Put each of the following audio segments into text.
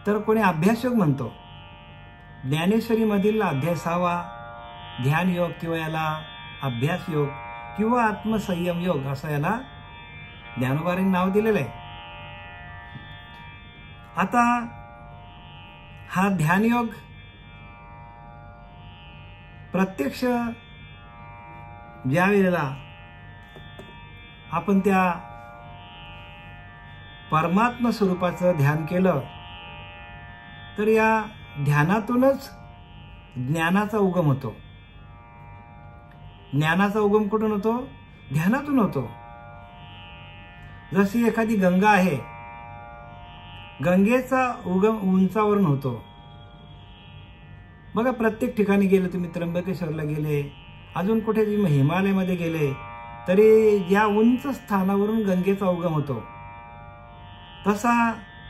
तर कोणी अभ्यासयोग म्हणतो. ज्ञानेश्वरीमधील अभ्यासावा ध्यान योग किंवा याला अभ्यास योग किंवा आत्मसंयम योग असं याला ज्ञानोबांनी नाव दिलेलं आहे. आता हा ध्यानयोग प्रत्यक्ष ज्या वेळेला आपण त्या परमात्मा स्वरूपाचं ध्यान केलं तर या ध्यानातूनच ज्ञानाचा उगम होतो. ज्ञानाचा उगम कुठून होतो? ध्यानातून होतो. जशी एखादी गंगा आहे, गंगेचा उगम उंचावरून होतो. बघा, प्रत्येक ठिकाणी गेले तुम्ही, त्र्यंबकेश्वरला गेले, अजून कुठे हिमालयामध्ये गेले तरी या उंच स्थानावरून गंगेचा उगम होतो. तसा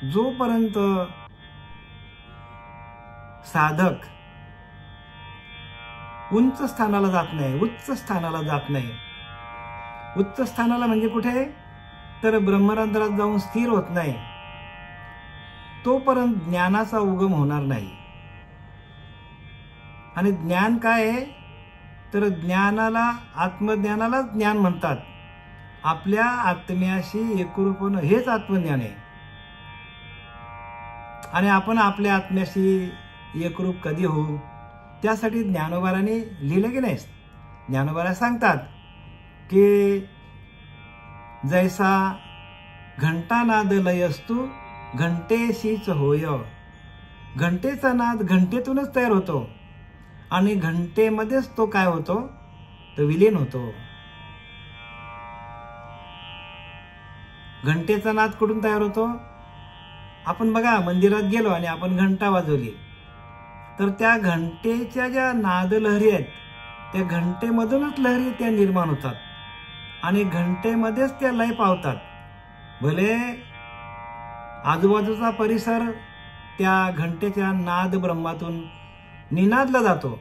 जोपर्यंत साधक उंच स्थानाला जात नाही, उच्च स्थानाला जात नाही. उच्च स्थानाला म्हणजे कुठे? तर ब्रह्मरंध्रात जाऊन स्थिर होत नाही, तोपर्यंत ज्ञानाचा उगम होणार नाही. आणि ज्ञान काय आहे? तर ज्ञानाला, आत्मज्ञानाला ज्ञान म्हणतात. आपल्या आत्म्याशी एकरूप होणं हेच आत्मज्ञान आहे. आणि आपण आपल्या आत्म्याशी एकरूप कधी होऊ, त्यासाठी ज्ञानोबांनी लिहिलं की नाही? ज्ञानोबा सांगतात की जैसा घंटानाद लय असतो घंटेशीच होय. घंटेचा नाद घंटेतूनच तयार होतो आणि घंटेमध्येच तो काय होतो? तो विलीन होतो. घंटेचा नाद कुठून तयार होतो? आपण बघा, मंदिरात गेलो आणि आपण घंटा वाजवली तर त्या घंटेच्या ज्या नाद लहरी आहेत त्या घंटेमधूनच लहरी त्या निर्माण होतात आणि घंटेमध्येच त्या लय पावतात. भले आजूबाजूचा परिसर त्या घंटेच्या नाद ब्रह्मातून निनादला जातो,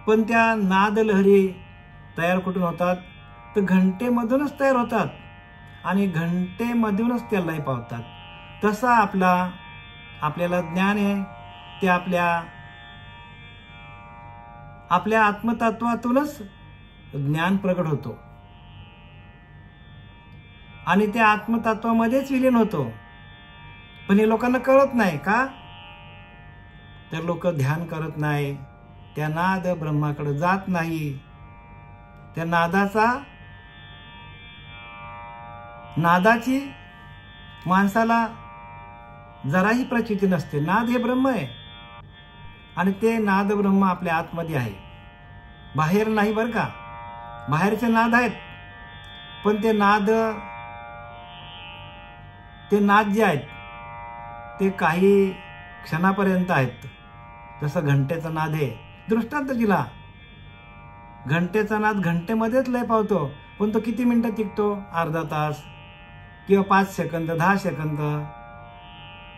पण त्या नाद लहरी तयार कुठून होतात? तर घंटेमधूनच तयार होतात आणि घंटेमधूनच त्या लय पावतात. तसा आपल्याला ज्ञान आहे ते आपल्या आत्मतत्वातूनच ज्ञान प्रगट होतो आणि त्या आत्मतत्वामध्येच विलीन होतो. पण हे लोकांना कळत नाही. का? तर लोक ध्यान करत नाही, त्या नाद ब्रह्माकडे जात नाही. त्या नादाची माणसाला जराही प्रचिती नसते. नाद हे ब्रह्म आहे आणि ते नाद ब्रह्म आपल्या आतमध्ये आहे, बाहेर नाही बरं का. बाहेरचे नाद आहेत, पण ते नाद जे आहेत ते काही क्षणापर्यंत आहेत. जसं घंटेचा नाद आहे, दृष्टांत दिला. घंटेचा नाद घंटेमध्येच लय पावतो, पण तो किती मिनिटं टिकतो? अर्धा तास किंवा 5 सेकंद, 10 सेकंद,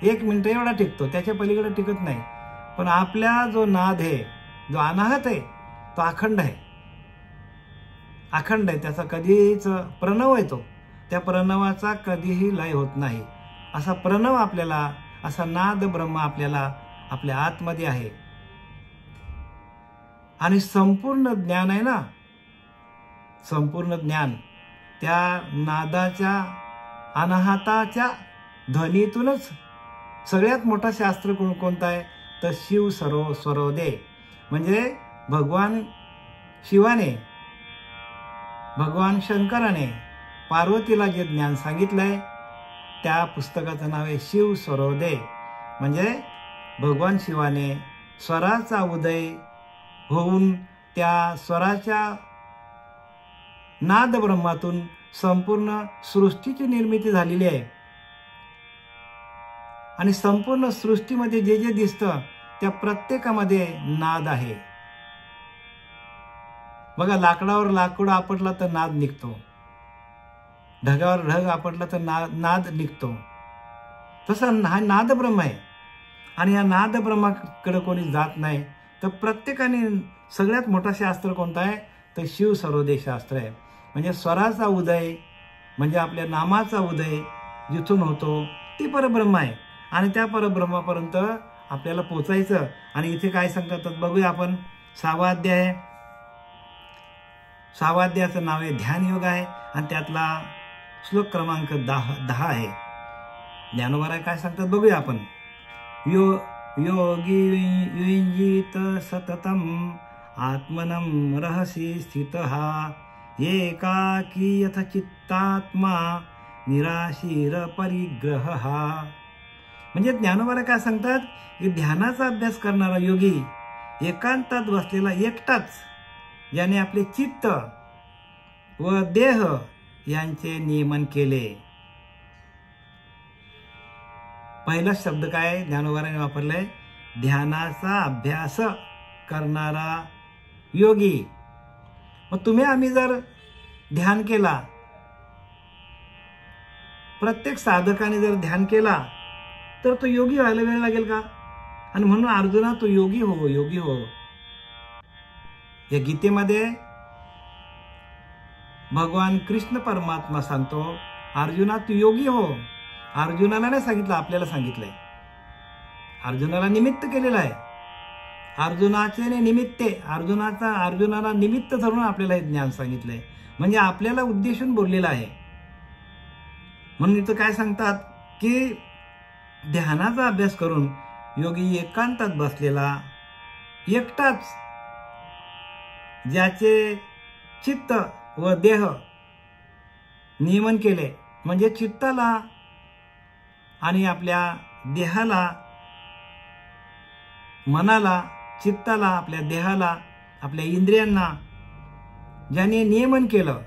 1 मिनिट एवढा टिकतो, त्याच्या पलीकडे टिकत नाही. पण आपला जो नाद आहे, जो अनाहत आहे, तो अखंड आहे. अखंड आहे, त्याचा कधीच प्रणव येतो, त्या प्रणवाचा कधीही लय होत नाही. असा प्रणव आपल्याला, असा नाद ब्रह्म आपल्याला आपल्या आतमध्ये आहे. आणि संपूर्ण ज्ञान आहे ना, संपूर्ण ज्ञान त्या नादाच्या अनाहताच्या ध्वनीतूनच. सगळ्यात मोठा शास्त्र कोणता आहे? तर शिव स्वरोदे. म्हणजे भगवान शिवाने, भगवान शंकराने पार्वतीला जे ज्ञान सांगितलंय त्या पुस्तकाचं नाव आहे शिव स्वरोदे. म्हणजे भगवान शिवाने स्वराचा उदय होऊन त्या स्वराच्या नाद ब्रह्मातून संपूर्ण सृष्टीची निर्मिती झालेली आहे. आणि संपूर्ण सृष्टीमध्ये जे जे दिसतं त्या प्रत्येकामध्ये नाद आहे. बघा, लाकडावर लाकूड आपटला तर नाद निघतो, ढगावर ढग आपटला तर नाद निघतो. तसं हा नाद ब्रह्म आहे. आणि या नाद ब्रह्माकडे कोणी जात नाही. तर प्रत्येकाने सगळ्यात मोठा शास्त्र कोणता आहे? तर शिव स्वरोदे शास्त्र आहे. म्हणजे स्वराचा उदय, म्हणजे आपल्या नामाचा उदय जिथून होतो ती परब्रह्म आहे. आणि त्या परब्रह्मापर्यंत आपल्याला पोचायचं. आणि इथे काय सांगतात बघूया आपण. 6वा अध्याय आहे. 6व्या अध्यायाचं नाव आहे ध्यान योग आहे आणि त्यातला श्लोक क्रमांक 10 आहे. ज्ञानोबा काय सांगतात बघूया आपण. योगी युञ्जीत सततम आत्मनं रहसी स्थितः एकाकी यथ चित्तात्मा निराशीर परिग्रह. म्हणजे ज्ञानोबा काय सांगतात की ध्यानाचा अभ्यास करणारा योगी एकांतात बसलेला एकटाच, ज्याने आपले चित्त व देह यांचे नियमन केले. पहिला शब्द काय ज्ञानोबाने वापरलाय, ध्यानाचा अभ्यास करणारा योगी. मग तुम्ही आम्ही जर ध्यान केला, प्रत्येक साधकाने जर ध्यान केला तर तो योगी व्हायला वेळ लागेल का? आणि म्हणून अर्जुना तू योगी हो, योगी हो. या गीतेमध्ये भगवान कृष्ण परमात्मा सांगतो, अर्जुना तू योगी हो. अर्जुनाला नाही सांगितलं, आपल्याला सांगितलंय. अर्जुनाला निमित्त केलेलं आहे. अर्जुनाचे निमित्ते, अर्जुनाला निमित्त धरून आपल्याला हे ज्ञान सांगितलंय. म्हणजे आपल्याला उद्देशून बोललेलं आहे. म्हणून इथं काय सांगतात की ध्यानाचा अभ्यास करून योगी एकांतात बसलेला एकटाच, ज्याचे चित्त व देह नियमन केले. म्हणजे चित्ताला आणि आपल्या देहाला, मनाला, चित्ताला, आपल्या देहाला, आपल्या इंद्रियांना ज्याने नियमन केलं.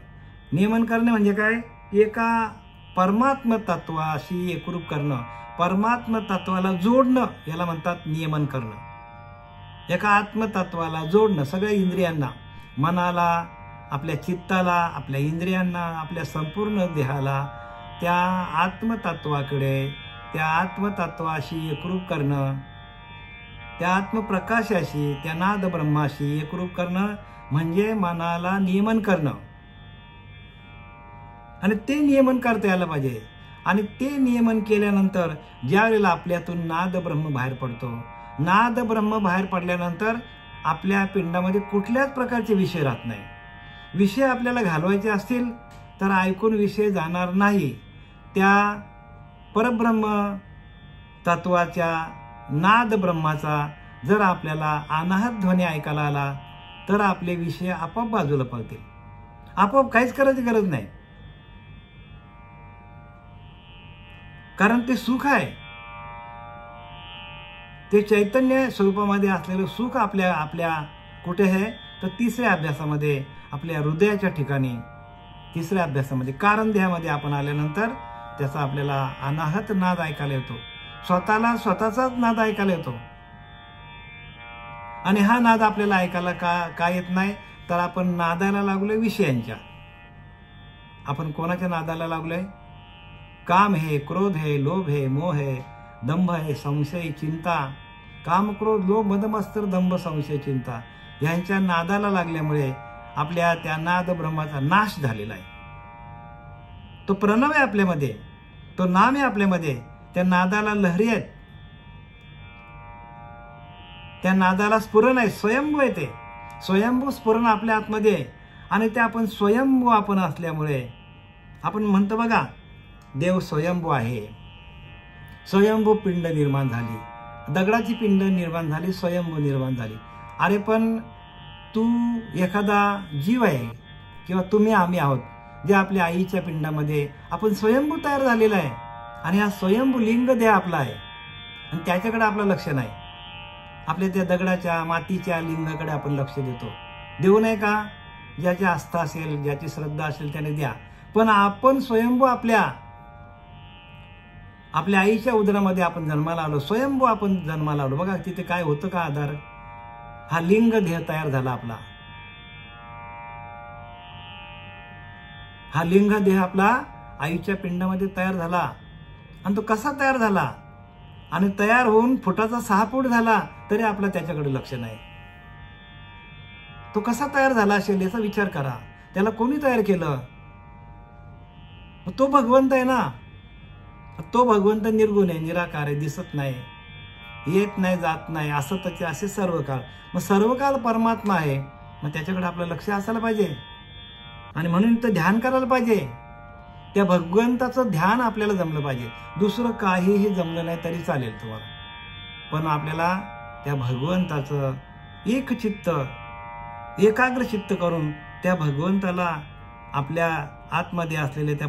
नियमन करणे म्हणजे काय? एका परमात्म तत्वाशी एकरूप करणं, परमात्म तत्वाला जोडणं, याला म्हणतात नियमन करणं. एका आत्मतत्वाला जोडणं, सगळ्या इंद्रियांना, मनाला, आपल्या चित्ताला, आपल्या इंद्रियांना, आपल्या संपूर्ण देहाला त्या आत्मतत्वाकडे, त्या आत्मतत्वाशी एकरूप करणं, त्या आत्मप्रकाशाशी, त्या नाद ब्रह्माशी एकरूप करणं म्हणजे मनाला नियमन करणं. आणि ते नियमन करता यायला पाहिजे. आणि ते नियमन केल्यानंतर ज्या वेळेला आपल्यातून नाद ब्रह्म बाहेर पडतो, नाद ब्रह्म बाहेर पडल्यानंतर आपल्या पिंडामध्ये कुठल्याच प्रकारचे विषय राहत नाही. विषय आपल्याला घालवायचे असतील तर ऐकून विषय जाणार नाही. त्या परब्रह्म तत्वाच्या नाद ब्रह्माचा जर आपल्याला अनाहत ध्वनी ऐकायला आला तर आपले विषय आपोआप बाजूला पडतील. आपोआप काहीच करायची गरज नाही. कारण ते सुख आहे, ते चैतन्य स्वरूपामध्ये असलेलं सुख आपल्या कुठे आहे तर तिसऱ्या अभ्यासामध्ये, आपल्या हृदयाच्या ठिकाणी, तिसऱ्या अभ्यासामध्ये कारण देहामध्ये आपण आल्यानंतर त्याचा आपल्याला अनाहत नाद ऐकायला येतो. स्वतःला स्वतःचाच नाद ऐकायला येतो. आणि हा नाद आपल्याला ऐकायला का येत नाही तर आपण नादाला लागलोय विषयांच्या. आपण कोणाच्या नादाला लागलोय? काम है, क्रोध है, लोभ है, मोह है, दंभ है, संशय, चिंता. काम, क्रोध, लोभ, मद, मत्सर, दंभ, संशय, चिंता यांच्या नादाला लागल्यामुळे आपल्या त्या नाद ब्रह्माचा नाश झालेला आहे. तो प्रणव आहे आपल्यामध्ये, तो नाम आहे आपल्यामध्ये. त्या नादाला लहरी आहेत, त्या नादाला स्फुरण आहे, स्वयंभू आहे. ते स्वयंभू स्फुरण आपल्या आतमध्ये आहे. आणि ते आपण स्वयंभू आपण असल्यामुळे आपण म्हणतो बघा, देव स्वयंभू आहे. स्वयंभू पिंड निर्माण झाली, दगडाची पिंड निर्माण झाली, स्वयंभू निर्माण झाली. अरे पण तू एखादा जीव आहे किंवा तुम्ही आम्ही आहोत जे आपल्या आईच्या पिंडामध्ये आपण स्वयंभू तयार झालेला आहे. आणि हा स्वयंभू लिंग देह आपला आहे आणि त्याच्याकडे आपलं लक्ष नाही. आपल्या त्या दगडाच्या, मातीच्या लिंगाकडे आपण लक्ष देतो. देऊ नये का? ज्याची आस्था असेल, ज्याची श्रद्धा असेल त्याने द्या. पण आपण स्वयंभू आपल्या आईच्या उदरामध्ये आपण जन्माला आलो, स्वयंभू आपण जन्माला आलो. बघा तिथे काय होतं का आधार? हा लिंग देह तयार झाला आपला. हा लिंग देह आपला आईच्या पिंडामध्ये तयार झाला. आणि तो कसा तयार झाला? आणि तयार होऊन फुटाचा 6 फूट झाला तरी आपला त्याच्याकडे लक्ष नाही. तो कसा तयार झाला असेल याचा विचार करा. त्याला कोणी तयार केलं? तो भगवंत आहे ना. तो भगवंत निर्गुण आहे, निराकार आहे, दिसत नाही, येत नाही, जात नाही, असं त्याचे असे सर्व काळ. मग सर्व काळ परमात्मा आहे, मग त्याच्याकडे आपलं लक्ष असायला पाहिजे आणि म्हणून तर ध्यान करायला पाहिजे. त्या भगवंताचं ध्यान आपल्याला जमलं पाहिजे. दुसरं काहीही जमलं नाही तरी चालेल तुम्हाला, पण आपल्याला त्या भगवंताचं एक चित्त, एकाग्र चित्त करून त्या भगवंताला आपल्या आतमध्ये असलेले त्या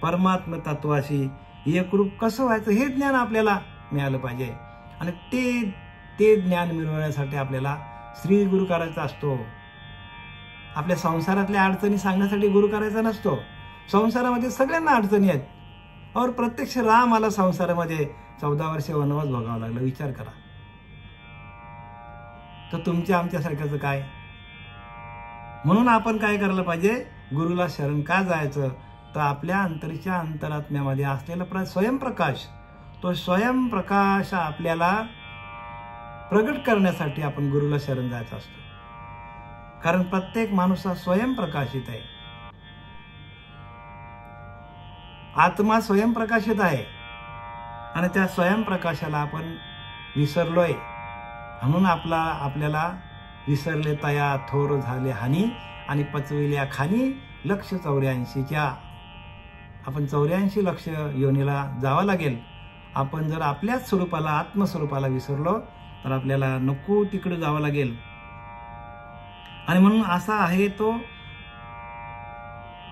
परमात्म तत्वाशी एकरूप कसं व्हायचं हे ज्ञान आपल्याला मिळालं पाहिजे. आणि ते ज्ञान मिळवण्यासाठी आपल्याला श्री गुरु करायचा असतो. आपल्या संसारातल्या अडचणी सांगण्यासाठी गुरु करायचा नसतो. संसारामध्ये सगळ्यांना अडचणी आहेत. और प्रत्यक्ष रामाला संसारामध्ये 14 वर्षे वनवास भोगावं लागलं, विचार करा. तर तुमच्या आमच्यासारख्याचं काय? म्हणून आपण काय करायला पाहिजे? गुरुला शरण का जायचं? तर आपल्या अंतरीच्या अंतरात्म्यामध्ये असलेला स्वयंप्रकाश, तो स्वयंप्रकाश आपल्याला प्रगट करण्यासाठी आपण गुरुला शरण जायचं असतं. कारण प्रत्येक माणूस हा स्वयंप्रकाशित आहे, आत्मा स्वयंप्रकाशित आहे. आणि त्या स्वयंप्रकाशाला आपण विसरलोय, म्हणून आपल्याला विसरले तया थोर झाले हानी आणि पचविल्या खानी लक्ष 84च्या. आपण 84 लक्ष योनीला जावं लागेल. आपण जर आपल्याच स्वरूपाला, आत्मस्वरूपाला विसरलो तर आपल्याला नको तिकडे जावं लागेल. आणि म्हणून असा आहे तो,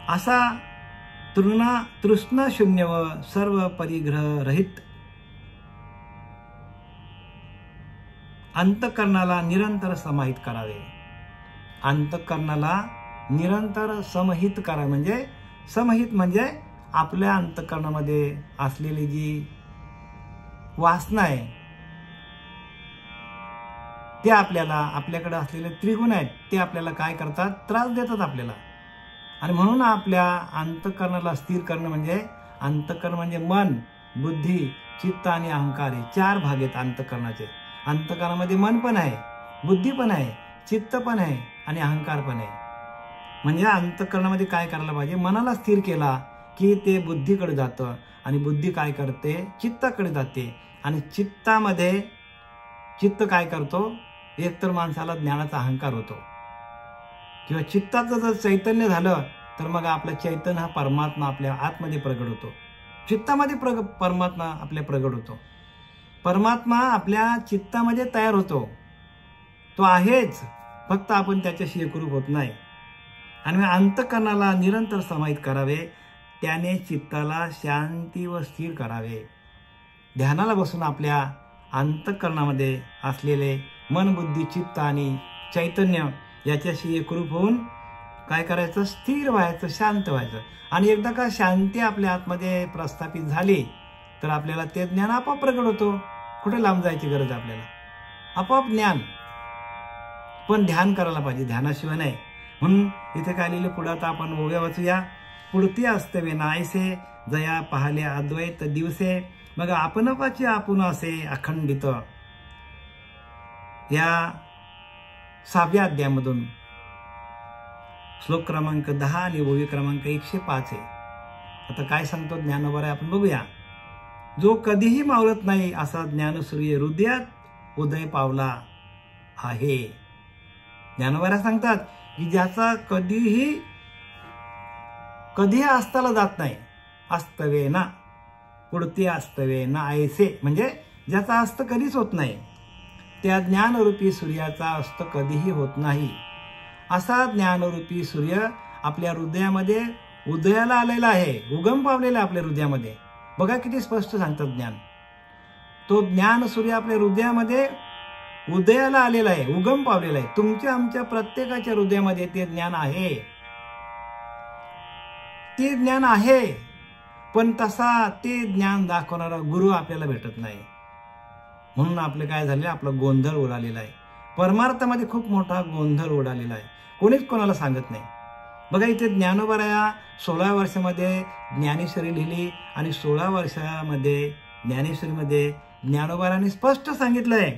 असा तृष्णा शून्य व सर्व परिग्रह रहित अंतःकरणाला निरंतर समाहित करावे. अंतःकरणाला निरंतर समाहित करा, म्हणजे समाहित म्हणजे आपल्या अंतःकरणामध्ये असलेली जी वासना आहे ते आपल्याकडे असलेले त्रिगुण आहेत ते आपल्याला काय करतात? त्रास देतात आपल्याला. आणि म्हणून आपल्या अंतःकरणाला स्थिर करणं म्हणजे, अंतःकरण म्हणजे मन, बुद्धी, चित्त आणि अहंकार हे 4 भाग आहेत अंतःकरणाचे. अंतःकरणामध्ये मन पण आहे, बुद्धी पण आहे, चित्त पण आहे आणि अहंकार पण आहे. म्हणजे अंतःकरणामध्ये काय करायला पाहिजे? मनाला स्थिर केला की ते बुद्धीकडे जातं आणि बुद्धी काय करते? चित्ताकडे जाते. आणि चित्त काय करतो? एकतर माणसाला ज्ञानाचा अहंकार होतो, किंवा चित्ताचं जर चैतन्य झालं तर मग आपलं चैतन्य हा परमात्मा आपल्या आतमध्ये प्रगट होतो. चित्तामध्ये परमात्मा आपल्या प्रगट होतो. परमात्मा आपल्या चित्तामध्ये तयार होतो, तो आहेच, फक्त आपण त्याच्याशी एकरूप होत नाही. आणि अंतःकरणाला निरंतर समाहित करावे, त्याने चित्ताला शांती व स्थिर करावे. ध्यानाला बसून आपल्या अंतःकरणामध्ये असलेले मन, बुद्धी, चित्त आणि चैतन्य याच्याशी एकरूप होऊन काय करायचं? स्थिर व्हायचं, शांत व्हायचं. आणि एकदा का शांती आपल्या आतमध्ये प्रस्थापित झाली तर आपल्याला ते ज्ञान आपोआप प्रगट होतो. कुठे लांब जायची गरज आपल्याला, आपोआप ज्ञान. पण ध्यान करायला पाहिजे, ध्यानाशिवाय नाही. म्हणून इथे काय लिहिलं पुढे? आता आपण ओव्या वाचूया. पुढती असतवे नायसे जया पाहल्या अद्वैत दिवसे, मग आपणपाची आपण असे अखंडित. या 6व्या अध्यायामधून श्लोक क्रमांक 10 आणि ओवी क्रमांक 105 आहे. आता काय सांगतो ज्ञानोबा आपण बघूया. जो कधीही मावळत नाही असा ज्ञानसूर्य हृदयात उदय पावला आहे. ज्ञानोबा सांगतात की ज्याचा कधीही अस्ताला जात नाही, अस्तवे ना पुढती अस्तवे ना ऐसे, म्हणजे ज्याचा अस्त कधीच होत नाही, त्या ज्ञानरूपी सूर्याचा अस्त कधीही होत नाही. असा ज्ञानरूपी सूर्य आपल्या हृदयामध्ये उदयाला आलेला आहे, उगम पावलेला आपल्या हृदयामध्ये. बघा किती स्पष्ट सांगतात ज्ञान. तो ज्ञान सूर्य आपल्या हृदयामध्ये उदयाला आलेला आहे, उगम पावलेला आहे. तुमच्या आमच्या प्रत्येकाच्या हृदयामध्ये ते ज्ञान आहे, ते ज्ञान आहे. पण तसा ते ज्ञान दाखवणारा गुरु आपल्याला भेटत नाही. म्हणून आपलं काय झालं? आपला गोंधळ उडालेला आहे. परमार्थामध्ये खूप मोठा गोंधळ उडालेला आहे, कोणीच कोणाला सांगत नाही. बघा इथे ज्ञानोबा 16 वर्षामध्ये ज्ञानेश्वरी लिहिली आणि 16 वर्षामध्ये ज्ञानेश्वरीमध्ये ज्ञानोबारांनी स्पष्ट सांगितलंय,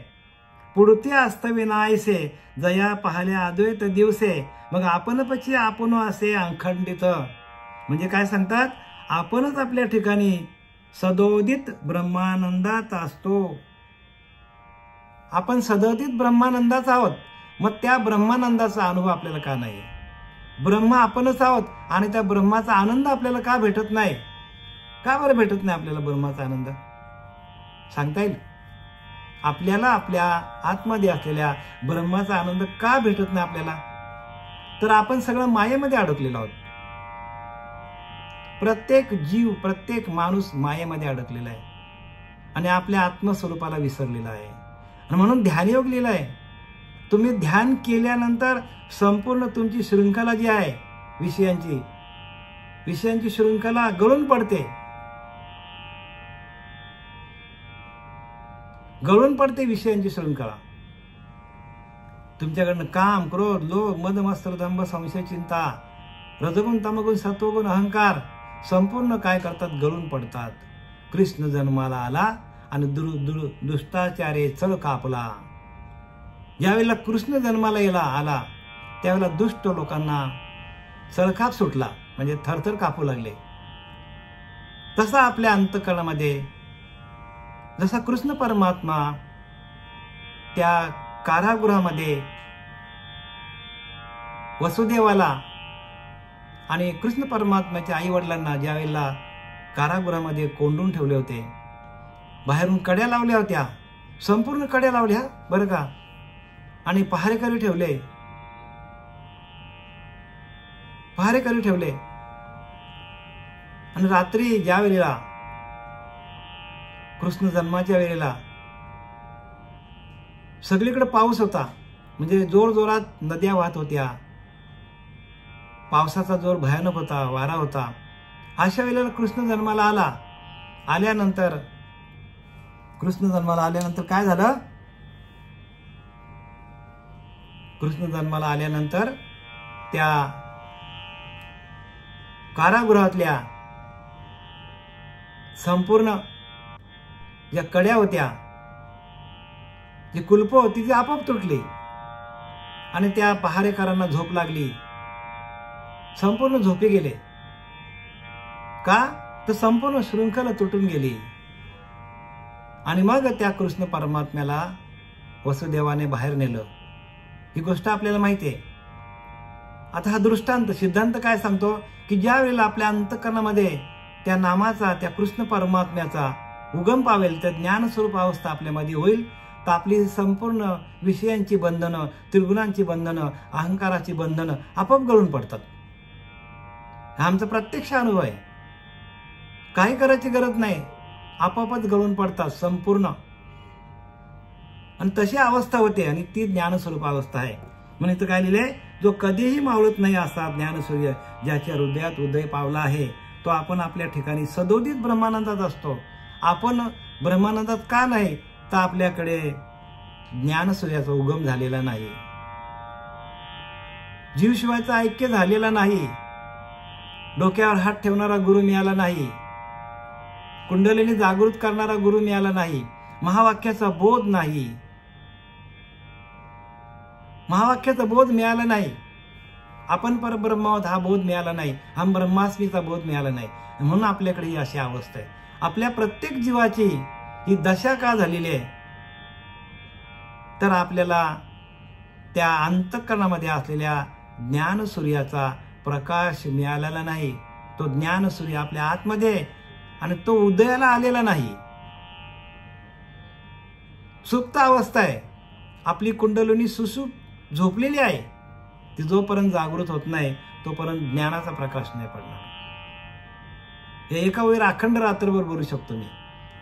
पुढती अस्तवे नायसे जया पाहल्या अद्वैत दिवसे, मग आपणपची आपण असे अखंडित. म्हणजे काय सांगतात? आपणच आपल्या ठिकाणी सदोदित ब्रह्मानंदात असतो. आपण सदोदित ब्रह्मानंदाचा आहोत, मग त्या ब्रह्मानंदाचा अनुभव आपल्याला का नाही? ब्रह्म आपणच आहोत आणि त्या ब्रह्माचा आनंद आपल्याला का भेटत नाही? का बरं भेटत नाही आपल्याला ब्रह्माचा आनंद? सांगता येईल आपल्याला? आपल्या आतमध्ये असलेल्या ब्रह्माचा आनंद का भेटत नाही आपल्याला? तर आपण सगळं मायेमध्ये अडकलेलो आहोत. प्रत्येक जीव, प्रत्येक माणूस मायेमध्ये अडकलेला आहे आणि आपल्या आत्मस्वरूपाला विसरलेला आहे. आणि म्हणून ध्यानयोग लिहिलं आहे, तुम्ही ध्यान केल्यानंतर संपूर्ण तुमची शृंखला जी आहे विषयांची शृंखला गळून पडते. गळून पडते विषयांची शृंखला. तुमच्याकडनं काम, क्रोध, लोभ, मद, मत्सर, दंभ, संशय, चिंता, रजगुण, तमगुण, सत्वगुण, अहंकार संपूर्ण काय करतात? गळून पडतात. कृष्ण जन्माला आला आणि दुष्टाचारे चळ कापला. ज्यावेळेला कृष्ण जन्माला आला त्यावेळेला दुष्ट लोकांना चळकाप सुटला, म्हणजे थरथर कापू लागले. तसा आपल्या अंतःकरणामध्ये जसा कृष्ण परमात्मा त्या कारागृहामध्ये वसुदेवाला आणि कृष्ण परमात्म्याच्या आई वडिलांना ज्या वेळेला कारागृहामध्ये कोंडून ठेवले होते, बाहेरून कड्या लावल्या होत्या, संपूर्ण कड्या लावल्या बरं का, आणि पहारेकरी ठेवले आणि रात्री ज्या वेळेला कृष्ण जन्माच्या वेळेला सगळीकडे पाऊस होता, म्हणजे जोर जोरात नद्या वाहत होत्या, पावसाचा जोर भयानक होता, वारा होता. अशा वेळेला कृष्ण जन्माला आल्यानंतर काय झालं? कृष्ण जन्माला आल्यानंतर त्या कारागृहातल्या संपूर्ण ज्या कड्या होत्या, जी कुलप होती, ती आपोआप तुटली आणि त्या पहारेकरांना झोप लागली. संपूर्ण झोपी गेले. का? तर संपूर्ण शृंखला तुटून गेली. आणि मग त्या कृष्ण परमात्म्याला वसुदेवाने बाहेर नेलं. ही गोष्ट आपल्याला माहिती आहे. आता हा दृष्टांत सिद्धांत काय सांगतो की ज्या वेळेला आपल्या अंतःकरणामध्ये त्या नामाचा, त्या कृष्ण परमात्म्याचा उगम पावेल, त्या ज्ञानस्वरूप अवस्था आपल्यामध्ये होईल, तर आपली संपूर्ण विषयांची बंधनं, त्रिगुणांची बंधनं, अहंकाराची बंधनं आपोआप गळून पडतात. हा आमचा प्रत्यक्ष अनुभव आहे. काही करायची गरज नाही, आपोआपच गळून पडतात संपूर्ण. आणि तशी अवस्था होते आणि ती ज्ञानस्वरूप अवस्था आहे. म्हणून इथं काय लिहिलंय? जो कधीही मावळत नाही असा ज्ञानसूर्य ज्याच्या हृदयात उदय पावला आहे, तो आपण आपल्या ठिकाणी सदोदित ब्रह्मानंदात असतो. आपण ब्रह्मानंदात का नाही? तर आपल्याकडे ज्ञानसूर्याचा उगम झालेला नाही, जीवशिवायचा ऐक्य झालेला नाही, डोक्यावर हात ठेवणारा गुरु मिळाला नाही, कुंडलीने जागृत करणारा गुरु मिळाला नाही, महावाक्याचा बोध नाही, महावाक्याचा बोध मिळाला नाही, आपण परब्रह्म आहोत हा बोध मिळाला नाही, हम ब्रह्मास्मीचा बोध मिळाला नाही. म्हणून आपल्याकडे ही अशी अवस्था आहे. आपल्या प्रत्येक जीवाची ही दशा का झालेली आहे? तर आपल्याला त्या अंतःकरणामध्ये असलेल्या ज्ञानसूर्याचा प्रकाश मिळालेला नाही. तो ज्ञानसूर्य आपल्या आतमध्ये आणि तो उदयाला आलेला नाही. सुप्त अवस्था आहे. आपली कुंडलिनी सुसुप झोपलेली आहे. ती जोपर्यंत जागृत होत नाही तोपर्यंत ज्ञानाचा प्रकाश नाही पडणार. हे एका वेळी अखंड रात्रभर बोलू शकतो मी,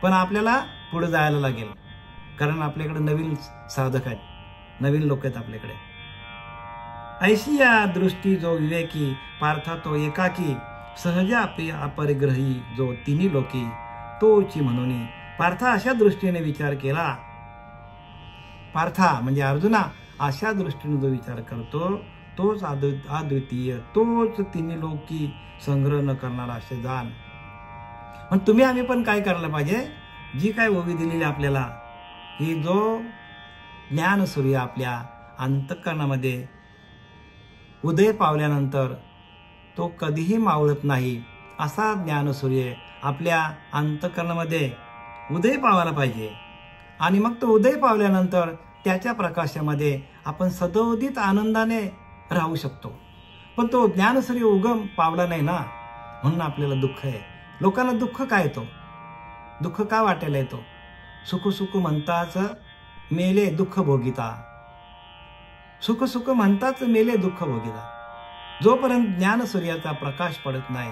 पण आपल्याला पुढे जायला लागेल, कारण आपल्याकडे नवीन साधक आहेत, नवीन लोक आहेत आपल्याकडे. ऐशी या दृष्टी जो विवेकी पार्था तो एकाकी, सहजा अपरिग्रही जो तिन्ही लोकी तोची म्हणून. पार्था अशा दृष्टीने विचार केला. पार्था म्हणजे अर्जुना, अशा दृष्टीने जो विचार करतो तोच अद्वितीय, तोच तिन्ही लोकी संग्रह न करणारा असे जाण. पण तुम्ही आम्ही पण काय करायला पाहिजे? जी काय ओवी दिलेली आपल्याला, की जो ज्ञानसूर्य आपल्या अंतःकरणामध्ये उदय पावल्यानंतर तो कधीही मावळत नाही, असा ज्ञानसूर्य आपल्या अंतःकरणामध्ये उदय पावायला पाहिजे. आणि मग तो उदय पावल्यानंतर त्याच्या प्रकाशामध्ये आपण सदोदित आनंदाने राहू शकतो. पण तो ज्ञानसूर्य उगम पावला नाही ना, म्हणून आपल्याला दुःख आहे. लोकांना दुःख काय येतो, दुःख का वाटायला येतो? सुख सुख म्हणताच मेले दुःख भोगिता. सुख सुख म्हणताच मेले दुःख भोगिता. जोपर्यंत ज्ञानसूर्याचा प्रकाश पडत नाही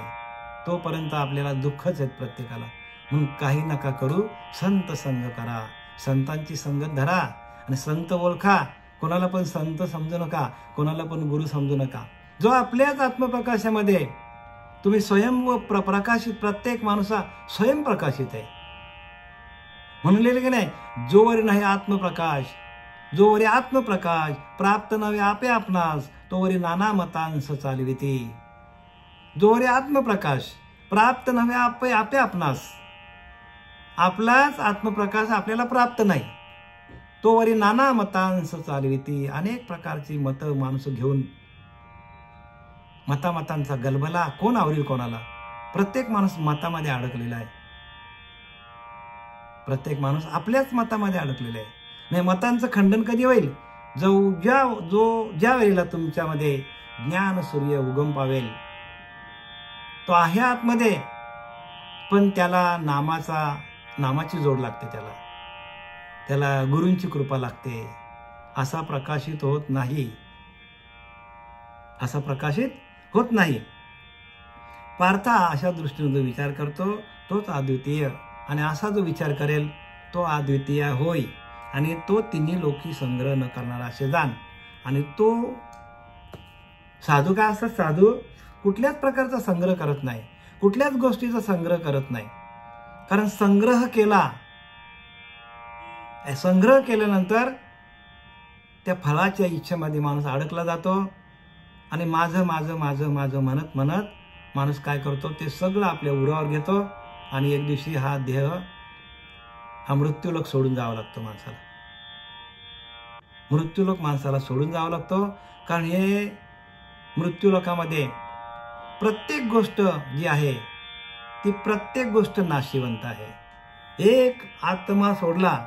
तोपर्यंत आपल्याला दुःखच आहेत प्रत्येकाला. म्हणून काही नका करू, संत संग करा, संतांची संगत धरा आणि संत ओळखा. कोणाला पण संत समजू नका, कोणाला पण गुरु समजू नका. जो आपल्याच आत्मप्रकाशामध्ये तुम्ही स्वयं व प्रकाशित, प्रत्येक माणूस स्वयंप्रकाशित आहे. म्हणून लिहिले की नाही, जोवरी नाही आत्मप्रकाश, जोवरी आत्मप्रकाश प्राप्त नव्हे आपे आपणास, तोवरी नाना मतांस चालविती. जोवरी आत्मप्रकाश प्राप्त नव्हे आपे आपे आपणास, आपलाच आत्मप्रकाश आपल्याला प्राप्त नाही, तोवरी नाना मतांस चालविती. अनेक प्रकारची मतं माणूस घेऊन मतामतांचा गलबला कोण आवरील कोणाला? प्रत्येक माणूस मतामध्ये अडकलेला आहे. प्रत्येक माणूस आपल्याच मतामध्ये अडकलेला आहे. नाही, मतांचं खंडन कधी होईल? ज्या वेळेला तुमच्यामध्ये ज्ञान सूर्य उगम पावेल. तो आहे आतमध्ये, पण त्याला नामाची जोड लागते, त्याला गुरूंची कृपा लागते. असा प्रकाशित होत नाही, असा प्रकाशित होत नाही. पार्था अशा दृष्टीने जो विचार करतो तोच अद्वितीय, आणि असा जो विचार करेल तो अद्वितीय होय. आणि तो तिन्ही लोकी संग्रह न करणारा असे जाण. आणि तो साधू काय असतात? साधू कुठल्याच प्रकारचा संग्रह करत नाही, कुठल्याच गोष्टीचा संग्रह करत नाही. कारण संग्रह केल्यानंतर त्या फळाच्या इच्छेमध्ये माणूस अडकला जातो. आणि माझं माझं माझं माझं म्हणत म्हणत माणूस काय करतो? ते सगळं आपल्या उरावर घेतो. आणि एक दिवशी हा देह, हा मृत्यूलोक सोडून जावा लागतो माणसाला. मृत्यूलोक माणसाला सोडून जावं लागतो. कारण हे मृत्यूलोकामध्ये प्रत्येक गोष्ट जी आहे ती प्रत्येक गोष्ट नाशिवंत आहे. एक आत्मा सोडला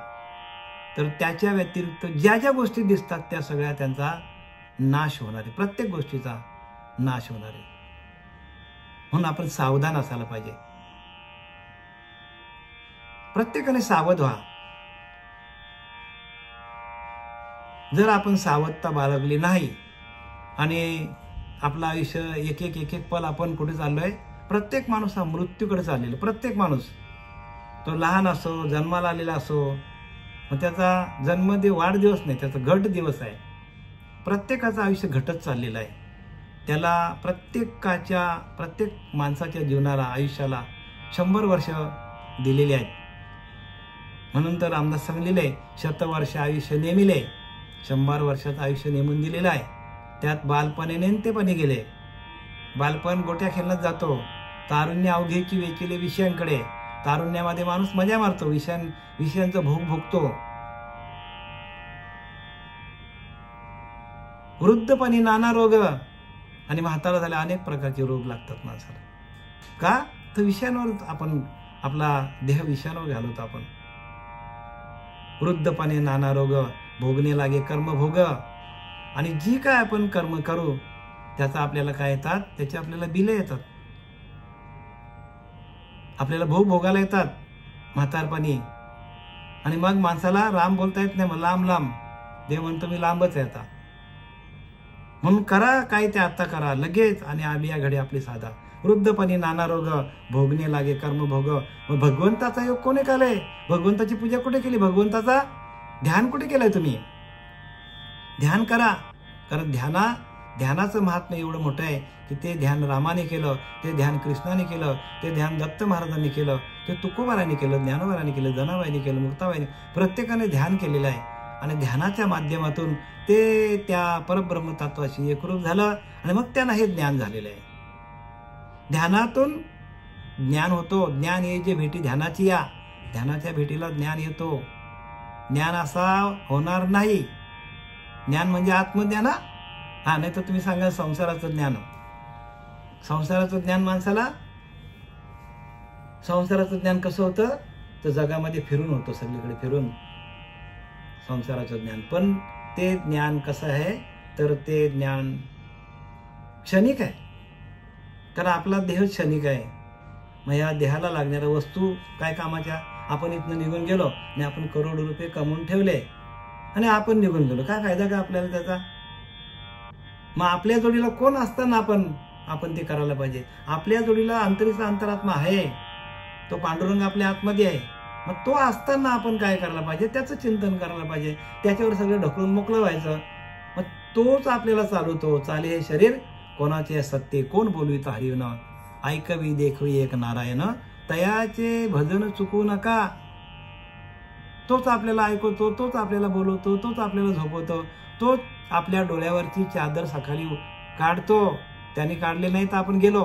तर त्याच्या व्यतिरिक्त ज्या ज्या गोष्टी दिसतात त्या सगळ्या त्यांचा नाश होणार आहे, प्रत्येक गोष्टीचा नाश होणार आहे. म्हणून आपण सावधान असायला पाहिजे. प्रत्येकाने सावध व्हा. जर आपण सावधता बाळगली नाही आणि आपलं आयुष्य एक एक पल आपण कुठे चाललोय? प्रत्येक माणूस हा मृत्यूकडे चाललेला. प्रत्येक माणूस, तो लहान असो, जन्माला आलेला असो, मग त्याचा जन्मदिवस वाढदिवस नाही, त्याचा घट दिवस आहे. प्रत्येकाचं आयुष्य घटत चाललेलं आहे. त्याला प्रत्येक माणसाच्या जीवनाला, आयुष्याला 100 वर्ष दिलेली आहेत. म्हणून तर रामदास सांगलेले 100 वर्ष आयुष्य नेमिले. 100 वर्षाचं आयुष्य नेमून दिलेलं आहे. त्यात बालपणे नेमतेपणे गेले. बालपण गोट्या खेळण्यात जातो. तारुण्य अवघेची वेचिले विषयांकडे. तारुण्यामध्ये माणूस मजा मारतो, विषयांचा भोग भोगतो. वृद्धपणी नाना रोग, आणि म्हातारा झाले अनेक प्रकारचे रोग लागतात माणसाला. का? तर विषयांवर आपण आपला देह विषयांवर घालवतो आपण. वृद्धपणे नाना रोग, भोगणे लागे कर्म भोग. आणि जी काय आपण कर्म करू त्याचा आपल्याला काय येतात? त्याचे आपल्याला बिले येतात, आपल्याला भोग भोगायला येतात म्हातारपणी. आणि मग माणसाला राम बोलता येत नाही, मग लांब. देव म्हणतो मी लांबच आहे आता. म्हणून करा काय ते आता करा लगेच, आणि आली या घडी आपली साधा. वृद्धपणी नाना रोग, भोगणे लागे कर्म भोग. मग भगवंताचा योग कोणी केलाय? भगवंताची पूजा कुठे केली? भगवंताचा ध्यान कुठे केलंय तुम्ही? ध्यान करा. कारण ध्यानाचं महात्म्य एवढं मोठं आहे की ते ध्यान रामाने केलं, ते ध्यान कृष्णाने केलं, ते ध्यान दत्त महाराजांनी केलं, ते तुकोबाराने केलं, ज्ञानोबाराने केलं, जनाबाईने केलं, मुक्ताबाईने, प्रत्येकाने ध्यान केलेलं आहे. आणि ध्यानाच्या माध्यमातून ते त्या परब्रह्म तत्वाशी एकरूप झालं. आणि मग त्यांना हे ज्ञान झालेलं आहे. ध्यानातून ज्ञान होतो. ज्ञान ये जे भेटी ध्यानाची या, ध्यानाच्या भेटीला ज्ञान येतो. ज्ञान असा होणार नाही. ज्ञान म्हणजे आत्मज्ञान. हा, नाही तर तुम्ही सांगा संसाराचं ज्ञान. संसाराचं ज्ञान माणसाला संसाराचं ज्ञान कसं होतं, तर जगामध्ये फिरून होतं, सगळीकडे फिरून संसाराचं ज्ञान. पण ते ज्ञान कसं आहे, तर ते ज्ञान क्षणिक आहे. कारण आपला देह क्षणिक आहे. मग या देहाला लागणाऱ्या वस्तू काय कामाच्या? आपण इथनं निघून गेलो आणि आपण करोडो रुपये कमवून ठेवले आणि आपण निघून गेलो, काय फायदा का आपल्याला त्याचा? मग आपल्या जोडीला कोण असताना आपण ते करायला पाहिजे. आपल्या जोडीला अंतरीचा अंतरात्मा आहे, तो पांडुरंग आपल्या आतमध्ये आहे. मग तो असताना आपण काय करायला पाहिजे, त्याचं चिंतन करायला पाहिजे, त्याच्यावर सगळं ढकलून मोकळं व्हायचं. मग तोच आपल्याला चालवतो. चाले हे शरीर कोणाचे सत्य, कोण बोलवित हरिवन, ऐकवी देखवी एक नारायण, तयाचे भजन चुकू नका. तोच आपल्याला ऐकवतो, तोच आपल्याला बोलवतो, तोच आपल्याला झोपवतो, तोच आपल्या डोळ्यावरची चादर सकाळी काढतो. त्याने काढले नाही तर आपण गेलो.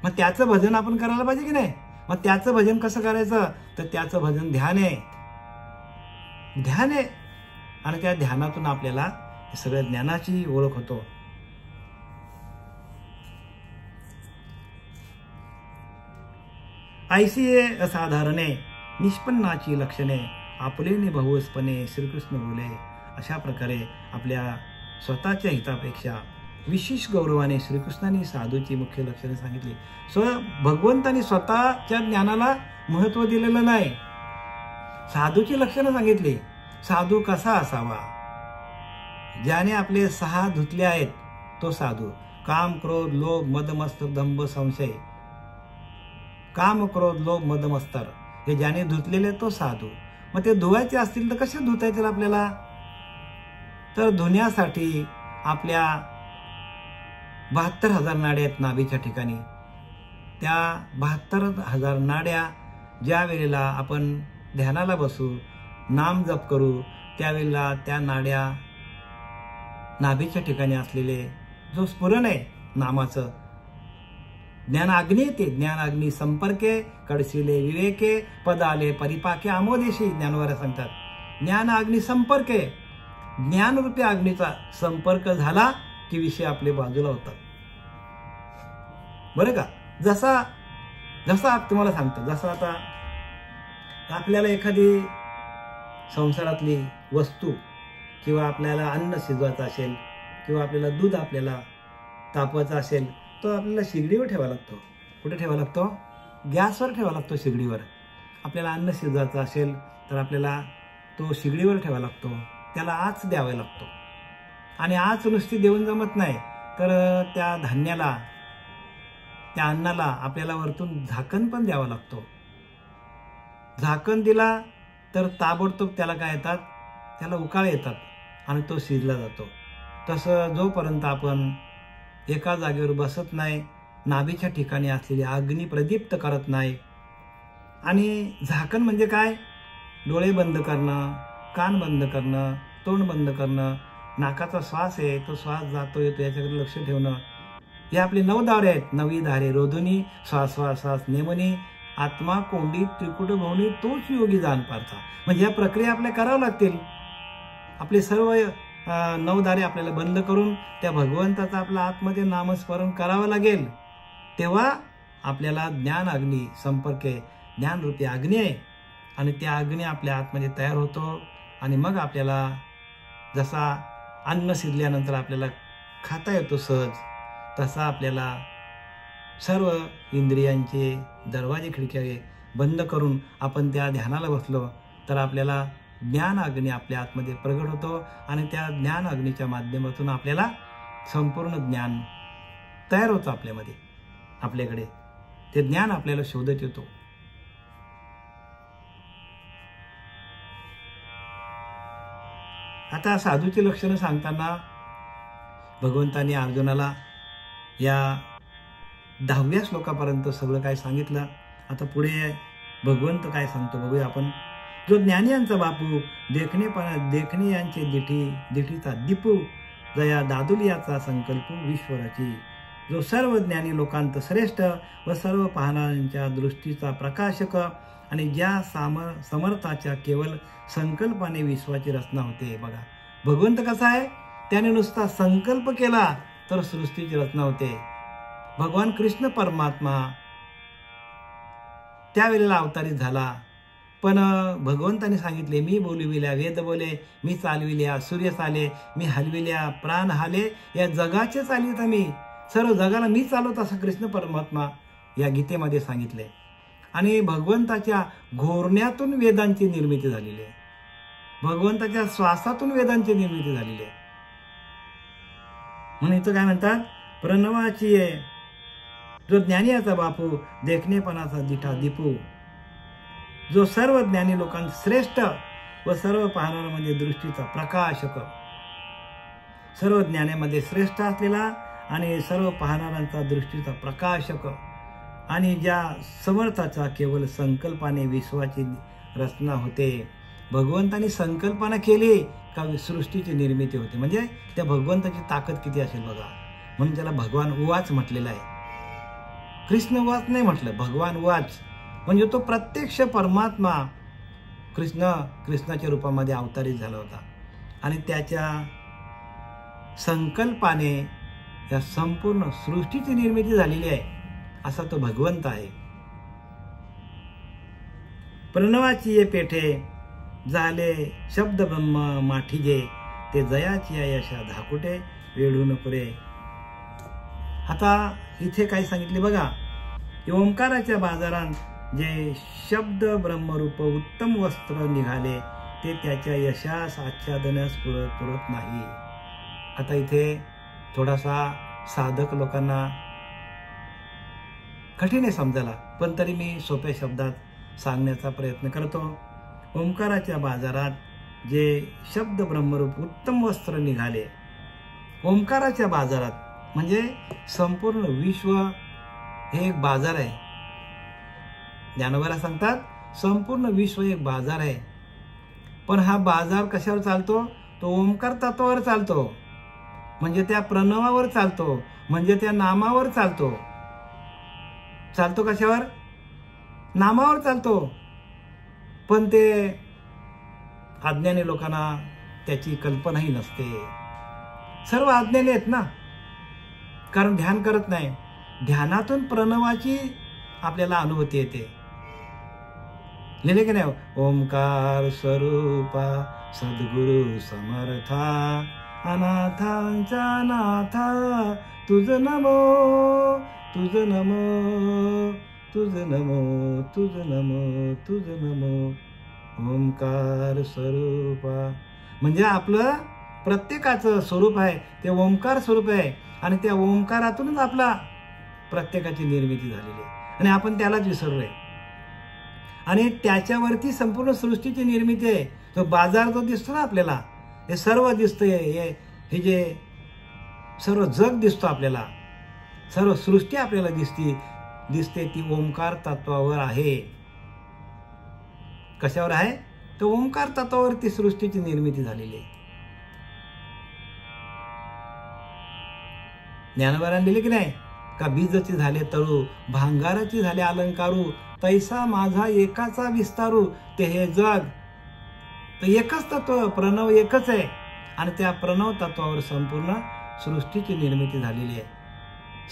मग त्याचं भजन आपण करायला पाहिजे की नाही? मग त्याचं भजन कसं करायचं, तर त्याचं भजन ध्यान आहे. ध्यान आहे आणि त्या ध्यानातून आपल्याला सगळ्या ज्ञानाची ओळख होतो. ऐसी असाधारणे निष्पन्नाची लक्षणे आपले निभवसपणे श्रीकृष्ण बोले. अशा प्रकारे आपल्या स्वतःच्या हितापेक्षा विशेष गौरवाने श्रीकृष्णाने साधूची मुख्य लक्षणे सांगितली. भगवंतानी स्वतःच्या ज्ञानाला महत्व दिलेलं नाही, साधूची लक्षणं सांगितली. साधू कसा असावा? ज्याने आपले 6 धुतले आहेत तो साधू. काम क्रोध लोभ मद मत्सर दंभ संशय. काम क्रोध लोभ मद मत्सर हे ज्याने धुतलेले तो साधू. मग ते धुवायचे असतील तर कसे धुता येतील आपल्याला? तर धुण्यासाठी आपल्या 72,000 नाड्या आहेत नाभीच्या ठिकाणी. त्या 72,000 नाड्या ज्या वेळेला आपण ध्यानाला बसू, नाम जप करू, त्यावेळेला त्या नाड्या नाभीच्या ठिकाणी असलेले जो स्फुरण आहे नामाचं, ज्ञान अग्नी येते. ज्ञान अग्नी संपर्के कडसिले विवेके पदाले परिपाके आमोदेशी ज्ञानवाऱ्या सांगतात. ज्ञान अग्नी संपर्के, ज्ञानरूपी अग्नीचा संपर्क झाला की विषय आपले बाजूला होतात. बरं का? जसा तुम्हाला सांगतो, जसं आता आपल्याला एखादी संसारातली वस्तू किंवा आपल्याला अन्न शिजवायचं असेल किंवा आपल्याला दूध आपल्याला तापवायचं असेल, तो आपल्याला शिगडीवर ठेवावा लागतो. कुठे ठेवावा लागतो? गॅसवर ठेवावा लागतो, शिगडीवर. आपल्याला अन्न शिजवायचं असेल तर आपल्याला तो शिगडीवर ठेवावा लागतो, त्याला आच द्यावा लागतो. आणि आच नुसती देऊन जमत नाही, तर त्या धान्याला, त्या अन्नाला आपल्याला वरतून झाकण पण द्यावं लागतो. झाकण दिला तर ताबडतोब त्याला काय येतात, त्याला उकाळे येतात आणि तो शिजला जातो. तसं जोपर्यंत आपण एका जागेवर बसत नाही, नाभीच्या ठिकाणी असलेली अग्नी प्रदीप्त करत नाही. आणि झाकण म्हणजे काय? डोळे बंद करणं, कान बंद करणं, तोंड बंद करणं, नाकाचा श्वास आहे तो श्वास जातो येतो याच्याकडे लक्ष ठेवणं. हे आपले 9 दारे आहेत. 9 दारे रोधुनी श्वास नेमनी आत्मा कोंडी त्रिकुट भवनी तोच योगी जाण पारता. म्हणजे या प्रक्रिया आपल्याला कराव्या लागतील. आपले सर्व 9 दारे आपल्याला बंद करून त्या भगवंताचा आपल्या आतमध्ये नामस्मरण करावं लागेल. तेव्हा आपल्याला ज्ञान अग्नी संपर्क आहे, ज्ञानरूपी अग्नी आहे आणि त्या अग्नी आपल्या आतमध्ये तयार होतो. आणि मग आपल्याला जसा अन्न शिजल्यानंतर आपल्याला खाता येतो सहज, तसा आपल्याला सर्व इंद्रियांचे दरवाजे खिडक्या बंद करून आपण त्या ध्यानाला बसलो तर आपल्याला ज्ञान अग्नी आपल्या आतमध्ये प्रगट होतो. आणि त्या ज्ञान अग्नीच्या माध्यमातून आपल्याला संपूर्ण ज्ञान तयार होतं आपल्यामध्ये. आपल्याकडे ते ज्ञान आपल्याला शोधत येतो. आता साधूची लक्षणं सांगताना भगवंतांनी अर्जुनाला या 10व्या श्लोकापर्यंत सगळं काय सांगितलं. आता पुढे भगवंत काय सांगतो बघूया आपण. जो ज्ञानियांचा बापू देखणे यांचे दिठीचा दीपू जया दादुलियाचा संकल्प विश्वराची. जो सर्व ज्ञानी लोकांत श्रेष्ठ व सर्व पाहणाऱ्यांच्या दृष्टीचा प्रकाशक आणि ज्या समर्थाच्या केवळ संकल्पाने विश्वाची रचना होते. बघा भगवंत कसा आहे, त्याने नुसता संकल्प केला तर सृष्टीची रचना होते. भगवान कृष्ण परमात्मा त्यावेळेला अवतारित झाला. पण भगवंताने सांगितले, मी बोलविल्या वेद बोले, मी चालविल्या सूर्य चाले, मी हलविल्या प्राण हाले, या जगाचे चालित मी, सर्व जगाला मी चालवत, असं कृष्ण परमात्मा या गीतेमध्ये सांगितले. आणि भगवंताच्या घोरण्यातून वेदांची निर्मिती झालेली आहे. भगवंताच्या श्वासातून वेदांची निर्मिती झालेली आहे. म्हणून इथं काय म्हणतात, प्रणवाची आहे जो ज्ञानियाचा बापू, देखणेपणाचा दिठा दीपू, जो सर्व ज्ञानी लोकांत श्रेष्ठ व सर्व पाहणारा म्हणजे दृष्टीचा प्रकाशक, सर्व ज्ञानामध्ये श्रेष्ठ असलेला आणि सर्व पाहणाऱ्यांचा दृष्टीचा प्रकाशक, आणि ज्या समर्थाचा केवळ संकल्पाने विश्वाची रचना होते. भगवंतानी संकल्पना केली का सृष्टीची निर्मिती होते. म्हणजे त्या भगवंताची ताकद किती असेल बघा. म्हणून त्याला भगवान उवाच म्हटलेला आहे. कृष्ण उवाच नाही म्हटलं, भगवान उवाच. म्हणजे तो प्रत्यक्ष परमात्मा कृष्णाच्या रूपामध्ये अवतारित झाला होता आणि त्याच्या संकल्पाने या संपूर्ण सृष्टीची निर्मिती झालेली आहे, असा तो भगवंत आहे. प्रणवाची ये पेठे झाले शब्द ब्रह्म माठीजे, ते जयाची यशा धाकुटे वेढून पुरे. आता इथे काय सांगितले बघा, ओंकाराच्या बाजारात जे शब्द ब्रह्मरूप उत्तम वस्त्र निघाले, ते त्याच्या यशास आच्छादनास पुरत नाही. आता इथे थोडासा साधक लोकांना कठीण आहे समजायला, पण तरी मी सोप्या शब्दात सांगण्याचा प्रयत्न करतो. ओंकाराच्या बाजारात जे शब्द ब्रह्मरूप उत्तम वस्त्र निघाले. ओंकाराच्या बाजारात म्हणजे संपूर्ण विश्व हे एक बाजार आहे. ज्ञानोबा सांगतात संपूर्ण विश्व एक बाजार आहे. पण हा बाजार कशावर चालतो? तो ओंकार तत्वावर चालतो, म्हणजे त्या प्रणवावर चालतो, म्हणजे त्या नामावर चालतो. चालतो कशावर? नामावर चालतो. पण ते अज्ञानी लोकांना त्याची कल्पनाही नसते. सर्व अज्ञानी आहेत ना, कारण ध्यान करत नाही. ध्यानातून प्रणवाची आपल्याला अनुभूती येते. लिहिले की नाही, ओंकार स्वरूपा सद्गुरु समर्था, अनाथांचा नाथा तुझ नमो, तुझ नमो, तुझ नमो, तुझ नमो, तुझ नमो. ओंकार स्वरूपा म्हणजे आपलं प्रत्येकाचं स्वरूप आहे ते ओंकार स्वरूप आहे, आणि त्या ओंकारातूनच आपला प्रत्येकाची निर्मिती झालेली आहे, आणि आपण त्यालाच विसरलोय. आणि त्याच्यावरती संपूर्ण सृष्टीची निर्मिती आहे. तो बाजार जो दिसतो ना आपल्याला, हे सर्व दिसतंय, हे जे सर्व जग दिसतो आपल्याला, सर्व सृष्टी आपल्याला दिसते ती ओंकार तत्वावर आहे. कशावर आहे? तर ओंकार तत्वावर ती सृष्टीची निर्मिती झालेली आहे. ज्ञानोबारांनी लिहिले की नाही, का बीजची झाले तळू, भांगाराची झाले अलंकारू, तैसा माझा एकाचा विस्तारू, ते हे जग. तर एकच तत्व प्रणव एकच आहे, आणि त्या प्रणव तत्वावर संपूर्ण सृष्टीची निर्मिती झालेली आहे.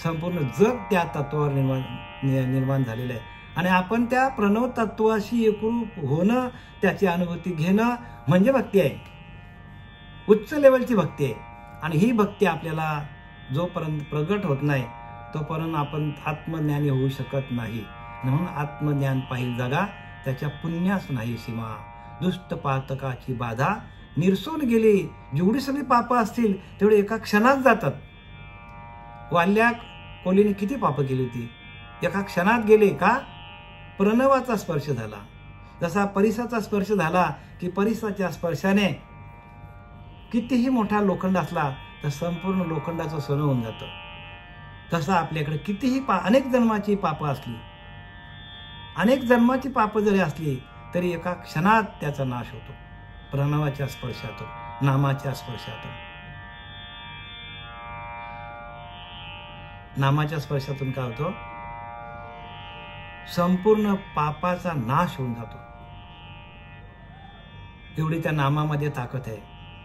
संपूर्ण जग त्या तत्वावर निर्माण झालेलं आहे, आणि आपण त्या प्रणव तत्वाशी एकरूप होणं, त्याची अनुभूती घेणं म्हणजे भक्ती आहे. उच्च लेवलची भक्ती आहे. आणि ही भक्ती आपल्याला जोपर्यंत प्रगट होत नाही तोपर्यंत आपण आत्मज्ञानी होऊ शकत नाही. म्हणून आत्मज्ञान पाहिल जगा, त्याच्या पुण्यास नाही सीमा. दुष्ट पातकाची बाधा निरसून गेली. जेवढी सगळी पापं असतील तेवढे एका क्षणात जातात. वाल्या कोलीने किती पापं केली होती, एका क्षणात गेले. का? प्रणवाचा स्पर्श झाला. जसा परिसाचा स्पर्श झाला की परिसाच्या स्पर्शाने कितीही मोठा लोखंड असला तर संपूर्ण लोखंडाचं सोनं होऊन जातं. तसं आपल्याकडे कितीही अनेक जन्माची पापं असली, अनेक जन्माची पापं जरी असली तरी एका क्षणात त्याचा नाश होतो. प्रणवाच्या स्पर्शातून, नामाच्या स्पर्शातून. नामाच्या स्पर्शातून काय होतं? संपूर्ण पापाचा नाश होऊन जातो. एवढी त्या नामामध्ये ताकद आहे,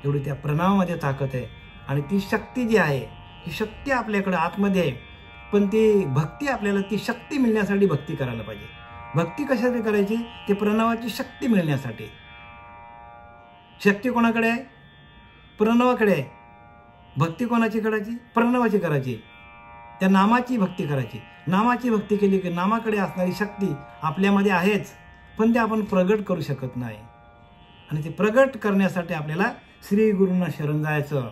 एवढी त्या प्रणवामध्ये ताकद आहे. आणि ती शक्ती जी आहे, ही शक्ती आपल्याकडे आतमध्ये आहे. पण ती भक्ती, आपल्याला ती शक्ती मिळण्यासाठी भक्ती करायला पाहिजे. भक्ती कशासाठी करायची? ते प्रणवाची शक्ती मिळण्यासाठी. शक्ती कोणाकडे आहे? प्रणवाकडे आहे. भक्ती कोणाची करायची? प्रणवाची करायची. त्या नामाची भक्ती करायची. नामाची भक्ती केली की नामाकडे असणारी शक्ती आपल्यामध्ये आहेच, पण ते आपण प्रगट करू शकत नाही. आणि ते प्रगट करण्यासाठी आपल्याला श्री गुरूंना शरण जायचं.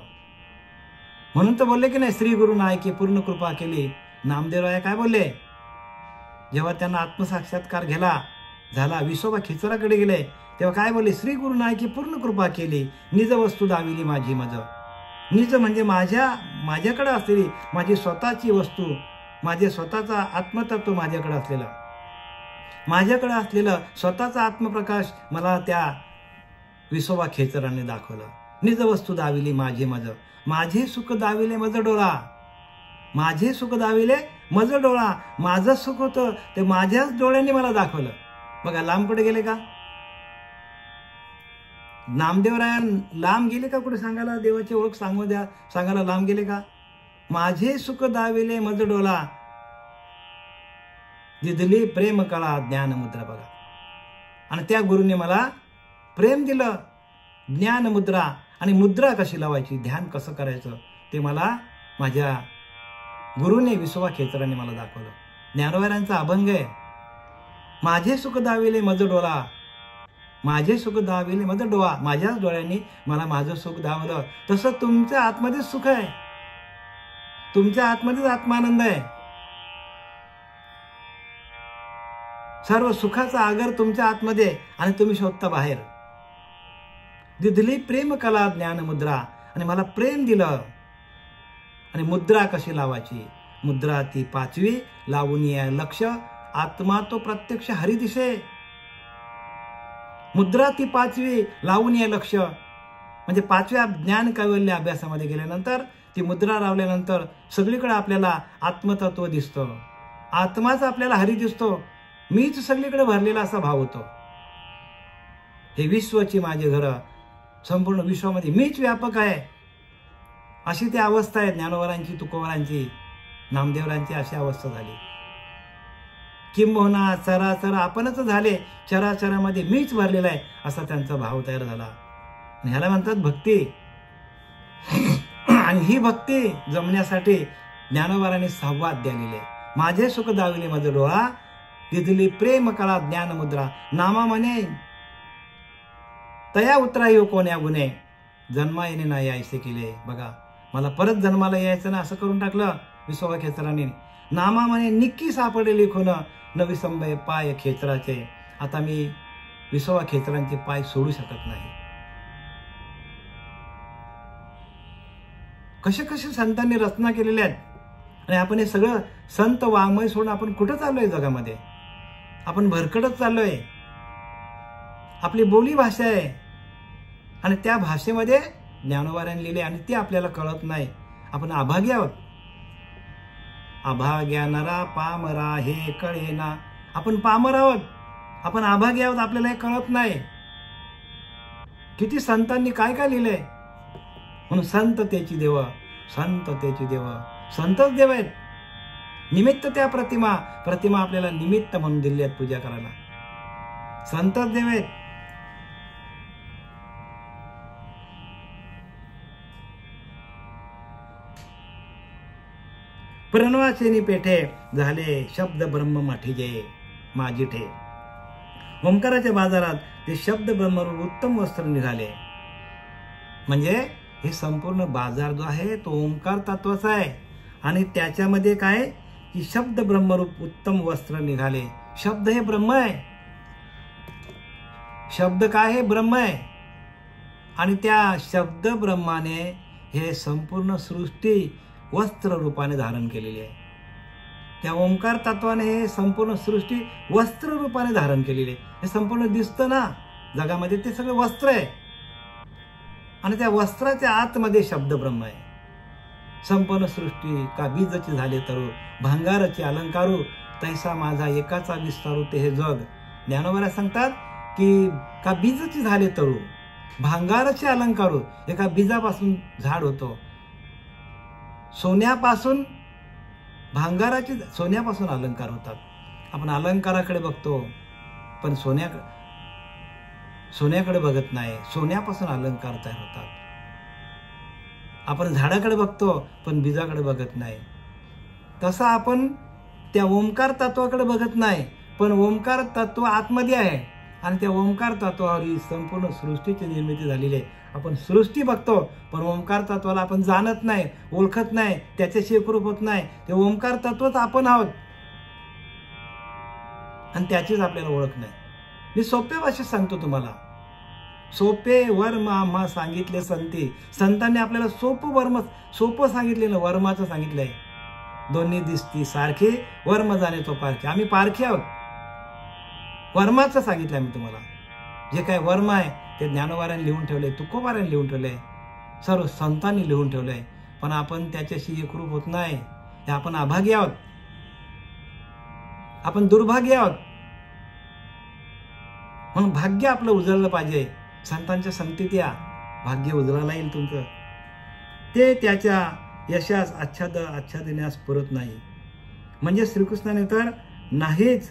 म्हणून तर बोलले की नाही, श्री गुरुना ऐके पूर्ण कृपा केली. नामदेवराय काय बोलले? जेव्हा त्यांना आत्मसाक्षात्कार झाला, विसोबा खेचराकडे गेले, तेव्हा काय बोलले? श्री गुरुना ऐके पूर्ण कृपा केली, निज वस्तू दाविली माझी मज. निज म्हणजे माझ्याकडे असलेली माझी स्वतःची वस्तू, माझे स्वतःचा आत्मतत्व माझ्याकडे असलेलं स्वतःचा आत्मप्रकाश मला त्या विसोबा खेचराने दाखवलं. निज वस्तू दाविली माझी मज, माझे सुख दाविले मज डोळा. माझे सुख दाविले मज डोळा. माझं सुख होतं ते माझ्याच डोळ्यांनी मला दाखवलं. बघा, लांब कुठे गेले का? नामदेवराय लांब गेले का कुठे सांगायला? देवाची ओळख सांगायला लांब गेले का? माझे सुख दाविले मज डोला, दिधली प्रेम कळा ज्ञान मुद्रा. बघा, आणि त्या गुरुने मला प्रेम दिलं, ज्ञान मुद्रा. आणि मुद्रा कशी लावायची, ध्यान कसं करायचं, ते मला माझ्या गुरुने विसोबा खेचराने मला दाखवलं. ज्ञानोबारांचा अभंग आहे, माझे सुख दाविले मज डोला, माझे सुख दाविले मज डोळा. माझ्याच डोळ्यांनी मला माझं सुख दावलं. तसं तुमच्या आतमध्येच सुख आहे, तुमच्या आतमध्येच आत्मानंद आहे. सर्व सुखाचा आगर तुमच्या आतमध्ये, आणि तुम्ही शोधता बाहेर. दिधली प्रेम कला ज्ञान मुद्रा. आणि मला प्रेम दिलं. आणि मुद्रा कशी लावायची? मुद्रा ती 5वी, लावून या लक्ष, आत्मा तो प्रत्यक्ष हरी दिसे. मुद्रा ती 5वी, लावून या लक्ष. म्हणजे 5व्या ज्ञान कैवल्य अभ्यासामध्ये गेल्यानंतर ती मुद्रा लावल्यानंतर सगळीकडे आपल्याला आत्मतत्व दिसतं, आत्माच आपल्याला हरी दिसतो. मीच सगळीकडे भरलेला असा भाव होतो. हे विश्वची माझे घर, संपूर्ण विश्वामध्ये मीच व्यापक आहे, अशी ती अवस्था आहे. ज्ञानोबरांची, तुकोबरांची, नामदेवरांची अशी अवस्था झाली. किंबहुना चराचर आपणच झाले, चराचरामध्ये मीच भरलेला आहे, असा त्यांचा भाव तयार झाला. आणि ह्याला म्हणतात भक्ती. आणि ही भक्ती जमण्यासाठी ज्ञानोबरांनी 6वा अध्याय लिहिले. माझे सुख दाविले मज डोळा, दिधली प्रेम कळा ज्ञान मुद्रा. नामा म्हणे तया उतरा येऊ कोण्या गुन्हे, जन्मा येणे नाही ऐसे केले. बघा, मला परत जन्माला यायचं ना, असं करून टाकलं विसोबा खेचराने. नामा म्हणे निक्की सापडे लिखून, नवी संभय पाय खेचराचे. आता मी विसोबा खेचरांचे पाय सोडू शकत नाही. कसे कसे संतांनी रचना केलेल्या आहेत. आणि आपण हे सगळं संत वाङ्मय सोडून आपण कुठं चाललोय जगामध्ये? आपण भरकटत चाललोय. आपली बोली भाषा आहे, आणि त्या भाषेमध्ये ज्ञानोबारांनी लिहिले, आणि ते आपल्याला कळत नाही. आपण अभागी आहोत. अभाग्या नरा पामरा हे कळेना. आपण पामर आहोत, आपण अभागी आहोत, आपल्याला हे कळत नाही. किती संतांनी काय काय लिहिलंय. म्हणून संततेची देव, संततेची देव, संतच देव आहेत. निमित्त त्या प्रतिमा आपल्याला निमित्त म्हणून दिली आहेत पूजा करायला. संतच देव आहेत. प्रणवाचेनी पेठे झाले, शब्द ब्रह्म माठीजे माझीठे. ओंकाराच्या बाजारात ते शब्द ब्रह्मरूप उत्तम वस्त्र निघाले. म्हणजे हे संपूर्ण बाजार जो आहे तो ओंकार तत्वाचा आहे, आणि त्याच्यामध्ये काय की शब्द ब्रह्मरूप उत्तम वस्त्र निघाले. शब्द हे ब्रह्म आहे. शब्द काय आहे? ब्रह्म आहे. आणि त्या शब्द ब्रह्माने हे संपूर्ण सृष्टी वस्त्र रूपाने धारण केलेली आहे. त्या ओंकार तत्वाने हे संपूर्ण सृष्टी वस्त्र रूपाने धारण केलेली आहे. हे संपूर्ण दिसतं ना जगामध्ये, ते सगळं वस्त्र आहे. आणि त्या वस्त्राच्या आतमध्ये शब्द ब्रह्म आहे. संपूर्ण सृष्टी का बीजची झाले तरू, भांगाराची अलंकारू, तैसा माझा एकाचा विस्तारू ते हे जग. ज्ञानोबा सांगतात की का बीजची झाले तरू, भांगाराचे अलंकारू. एका बीजापासून झाड होतो, सोन्यापासून भांगाराचे, सोन्यापासून अलंकार होतात. आपण अलंकाराकडे बघतो, पण सोन्याकडे बघत नाही. सोन्यापासून अलंकार तयार होतात. आपण झाडाकडे बघतो, पण बीजाकडे बघत नाही. तसं आपण त्या ओंकार तत्वाकडे बघत नाही, पण ओंकार तत्व आतमध्ये आहे आणि त्या ओंकार तत्वावर ही संपूर्ण सृष्टीची निर्मिती झालेली आहे. आपण सृष्टी बघतो, पण ओंकार तत्वाला आपण जाणत नाही, ओळखत नाही, त्याच्याशी एकरूप होत नाही. ते ओंकार तत्वच आपण आहोत आणि त्याचीच आपल्याला ओळख नाही. मी सोप्या भाषेत सांगतो तुम्हाला, सोपे वर्म आम्हा सांगितले संतांनी आपल्याला सोपं सांगितलेलं, वर्माचं सांगितलंय. दोन्ही दिसती सारखे, वर्म जाणे तो पारखे. आम्ही पारखे आहोत. वर्माचं सांगितलंय मी तुम्हाला. जे काय वर्म आहे ते ज्ञानोबारांनी लिहून ठेवलंय, तुकोबारांनी लिहून ठेवलंय, सर्व संतांनी लिहून ठेवलंय, पण आपण त्याच्याशी एकरूप होत नाही. हे आपण अभागी आहोत, आपण दुर्भाग्य आहोत. म्हणून भाग्य आपलं उजळलं पाहिजे. संतांच्या संगतीत या, भाग्य उजळायला येईल तुमचं. ते त्याच्या यशास आच्छादण्यास पुरत नाही. म्हणजे श्रीकृष्णाने तर नाहीच,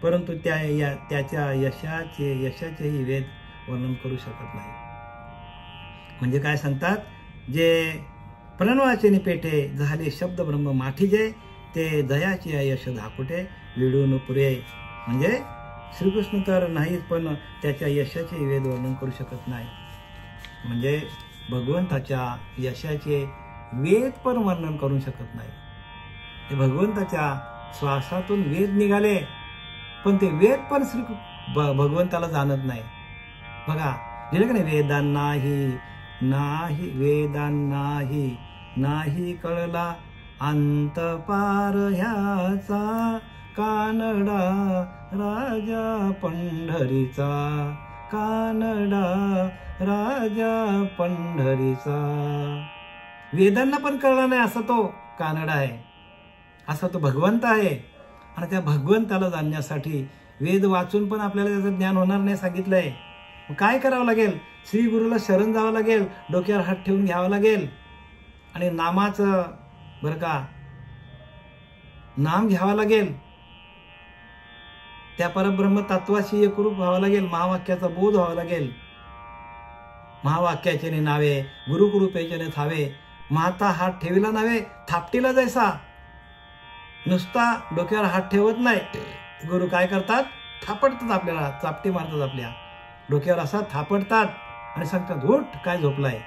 परंतु त्याच्या यशाचेही वेद वर्णन करू शकत नाही. म्हणजे काय सांगतात, जे प्रणवाचे निपेटे झाले शब्द ब्रह्म माठीजे, ते दयाचे यश धाकुटे विडून पुरे. म्हणजे श्रीकृष्ण तर नाहीच, पण त्याच्या यशाचे वेद वर्णन करू शकत नाही. म्हणजे भगवंताच्या यशाचे वेद पण वर्णन करू शकत नाही. ते भगवंताच्या श्वासातून वेद निघाले, पण ते वेद पण भगवंताला जाणत नाही. बघा लिहिलं का नाही, वेदांनाही नाही कळला अंत पार ह्याचा, कानडा राजा पंढरीचा, कानडा राजा पंढरीचा. वेदांना पण कळला नाही असा तो कानडा आहे, असा तो भगवंत आहे. आणि त्या भगवंताला जाणण्यासाठी वेद वाचून पण आपल्याला त्याचं ज्ञान होणार नाही सांगितलंय. मग काय करावं लागेल, श्री गुरुला शरण जावं लागेल, डोक्यावर हात ठेवून घ्यावं लागेल आणि नामाचं बरं का नाम घ्यावं लागेल. त्या परब्रह्म तत्वाशी एकरूप व्हावं लागेल, महावाक्याचा बोध व्हावा लागेल. महावाक्याचे नावे गुरुकृपेचे थावे, माता हात ठेविला नव्हे थापटीला जैसा. नुसता डोक्यावर हात ठेवत नाही, गुरु काय करतात, थापडतात, आपल्याला चापटी मारतात, आपल्या डोक्यावर असा थापडतात आणि सांगतात उठ, काय झोपलाय.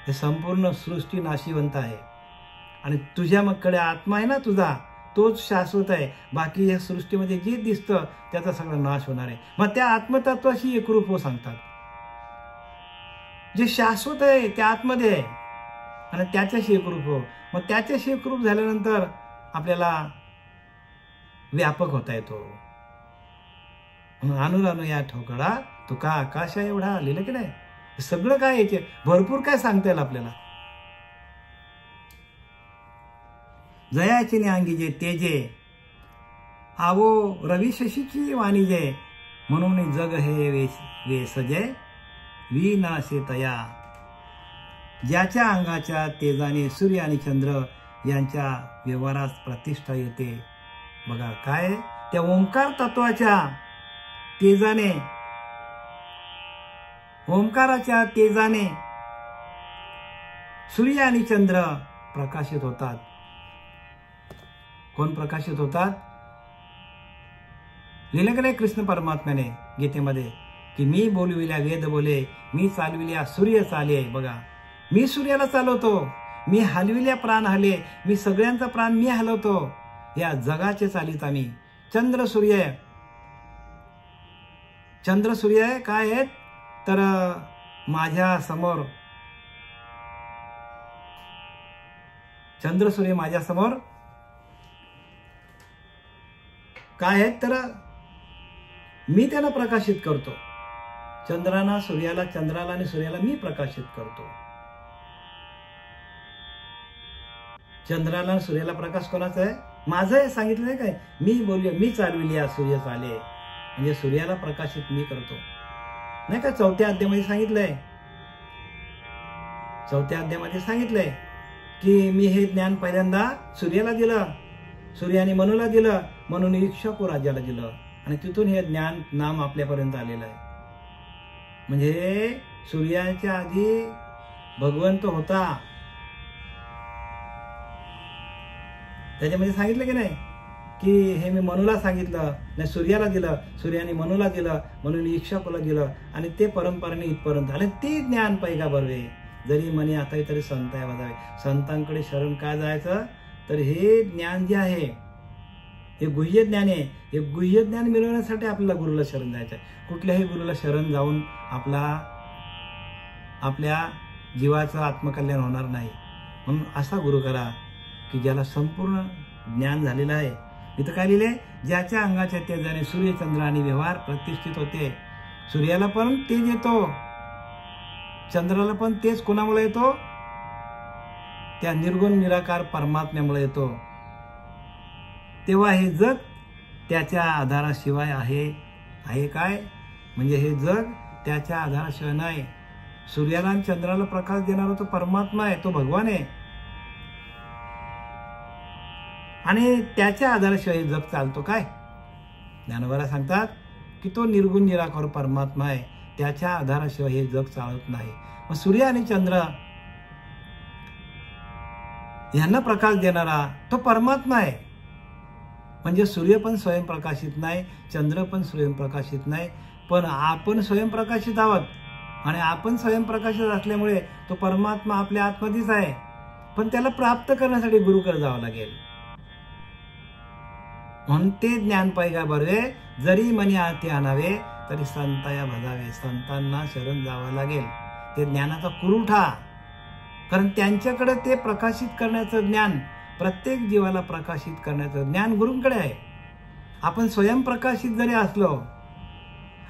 हे संपूर्ण सृष्टी नाशिवंत आहे आणि तुझ्याकडे आत्मा आहे ना तुझा, तोच शाश्वत आहे. बाकी या सृष्टीमध्ये जे दिसतं त्याचा सगळा नाश होणार आहे. मग त्या आत्मतत्वाशी एकरूप हो सांगतात. जे शाश्वत आहे त्या आतमध्ये आहे आणि त्याच्याशी एकरूप हो. मग त्याच्याशी एकरूप झाल्यानंतर आपल्याला व्यापक होता येतो. अनुरानु या ठोकळा तुका आकाशा एवढा, लिहिलं की नाही. सगळं काय याचे भरपूर काय सांगता येईल आपल्याला. जयाची अंगी जे तेजे, आवो रवी शशीची वाणी जे, म्हणून जग हे वेसजे विनाशे तया. ज्याच्या अंगाच्या तेजाने सूर्य आणि चंद्र यांच्या व्यवहारात प्रतिष्ठा येते. बघा काय, त्या ओंकार तत्वाच्या तेजाने, ओंकाराच्या तेजाने सूर्य आणि चंद्र प्रकाशित होतात. कोण प्रकाशित होतात, लिहिलं का नाही कृष्ण परमात्म्याने गीतेमध्ये, की मी बोलविल्या वेद बोले, मी चालविल्या सूर्य चाले. बघा मी सूर्याला चालवतो, मी हलविल्या प्राण हले, मी सगळ्यांचा प्राण मी हलवतो. या जगाचे चालित आम्ही. चंद्र सूर्य काय आहेत तर माझ्या समोर, चंद्र सूर्य माझ्या समोर काय आहेत तर मी त्यांना प्रकाशित करतो. चंद्राला आणि सूर्याला मी प्रकाशित करतो. चंद्राला आणि सूर्याला प्रकाश कोणाचा आहे, माझं आहे. सांगितलं नाही काय, मी बोलूया मी चालविली सूर्य चाले, म्हणजे सूर्याला प्रकाशित मी करतो. नाही का 4थ्या अध्यायामध्ये सांगितलंय, 4थ्या अध्यायामध्ये सांगितलंय की मी हे ज्ञान पहिल्यांदा सूर्याला दिलं सूर्याने मनूला दिलं, म्हणून इक्ष्वाकू राजाला दिलं, आणि तिथून हे ज्ञान नाम आपल्यापर्यंत आलेलं आहे. म्हणजे सूर्याच्या आधी भगवंत होता. त्याच्यामध्ये सांगितलं की नाही की हे मी मनूला सांगितलं, नाही सूर्याला दिलं, सूर्याने मनूला दिलं, म्हणून इक्ष्वाकूला दिलं, आणि ते परंपरेने इथपर्यंत आले. ते ज्ञान पैगा बरवे जरी म्हणे आता तरी संत आहे बजावे. संतांकडे शरण काय जायचं, तर हे ज्ञान जे आहे हे गुह्य ज्ञान आहे. हे गुह्य ज्ञान मिळवण्यासाठी आपल्याला गुरुला शरण जायचं आहे. कुठल्याही गुरुला शरण जाऊन आपल्या जीवाचं आत्मकल्याण होणार नाही. म्हणून असा गुरु करा की ज्याला संपूर्ण ज्ञान झालेलं आहे. इथं काय लिहिले, ज्याच्या अंगाच्या तेजाने सूर्यचंद्र आणि व्यवहार प्रतिष्ठित होते. सूर्याला पण तेज येतो, चंद्राला पण तेज कोणामुळे येतो, त्या निर्गुण निराकार परमात्म्यामुळे येतो. तेव्हा हे जग त्याच्या आधाराशिवाय आहे काय, म्हणजे हे जग त्याच्या आधाराशिवाय नाही. सूर्याला आणि चंद्राला प्रकाश देणारा तो परमात्मा आहे, तो भगवान आहे, आणि त्याच्या आधाराशिवाय हे जग चालतो काय. ज्ञानोबा सांगतात की तो निर्गुण निराकार परमात्मा आहे, त्याच्या आधाराशिवाय हे जग चालत नाही. मग सूर्य आणि चंद्र यांना प्रकाश देणारा तो परमात्मा आहे. म्हणजे सूर्य पण स्वयंप्रकाशित नाही, चंद्र पण स्वयंप्रकाशित नाही, पण आपण स्वयंप्रकाशित आहोत. आणि आपण स्वयंप्रकाशित असल्यामुळे तो परमात्मा आपल्या आतमध्येच आहे. पण त्याला प्राप्त करण्यासाठी गुरुकडे जावं लागेल. म्हणून ते ज्ञान पैगा बरवे जरी मनी आती आणावे तरी संताया भजावे. संतांना शरण जावं लागेल. ते ज्ञानाचा पुरवठा, कारण त्यांच्याकडे ते प्रकाशित करण्याचं ज्ञान, प्रत्येक जीवाला प्रकाशित करण्याचं ज्ञान गुरूंकडे आहे. आपण स्वयंप्रकाशित जरी असलो,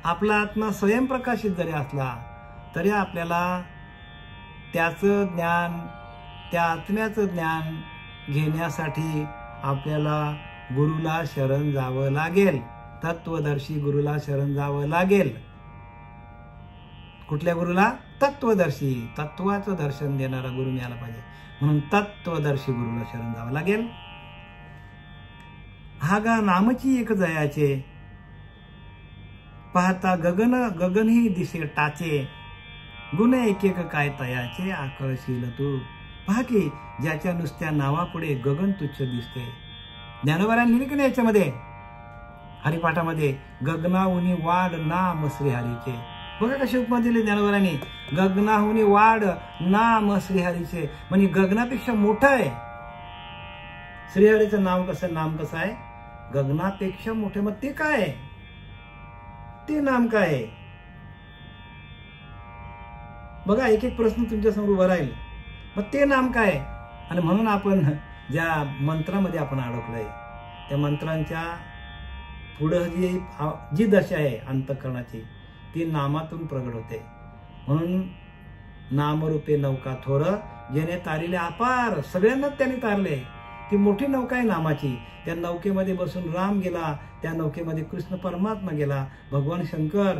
आपला आत्मा स्वयंप्रकाशित जरी असला, तरी आपल्याला त्याचं ज्ञान, त्या आत्म्याचं ज्ञान घेण्यासाठी आपल्याला गुरुला शरण जावं लागेल. तत्वदर्शी गुरुला शरण जावं लागेल. कुठल्या गुरुला? तत्वदर्शी, तत्वाचं दर्शन देणारा गुरु मिळाला पाहिजे. म्हणून तत्वदर्शी गुरुला शरण जावं लागेल. हा गा नामची एक जयाचे, पाहता गगन ही दिशे टाचे, गुण एक एक काय तयाचे, आकळशील तू. पहा की ज्याच्या नुसत्या नावापुढे गगन तुच्छ दिसते. ज्ञानोबारांनी लिहिले की नाही याच्यामध्ये हरिपाठामध्ये, गगनाहुनी वाढ नाम श्रीहरीचे. बघा कशी उपमा दिली ज्ञानोबारांनी, गगनाहुनी वाढ नाम श्रीहरीचे. म्हणजे गगनापेक्षा मोठं आहे श्रीहरीचं नाम. कसं आहे? गगनापेक्षा मोठे. मग ते काय आहे? ते नाम काय आहे? बघा, एक एक प्रश्न तुमच्या समोर उभा राहील. मग ते नाम काय? आणि म्हणून आपण ज्या मंत्रामध्ये आपण अडकलोय, त्या मंत्रांच्या पुढं जी दशा आहे अंतःकरणाची, ती नामातून प्रगट होते. म्हणून नामरूपे नौका थोर, जेणे तारिले अपार. सगळ्यांनाच त्याने तारले. ती मोठी नौका आहे नामाची. त्या नौकेमध्ये बसून राम गेला, त्या नौकेमध्ये कृष्ण परमात्मा गेला, भगवान शंकर,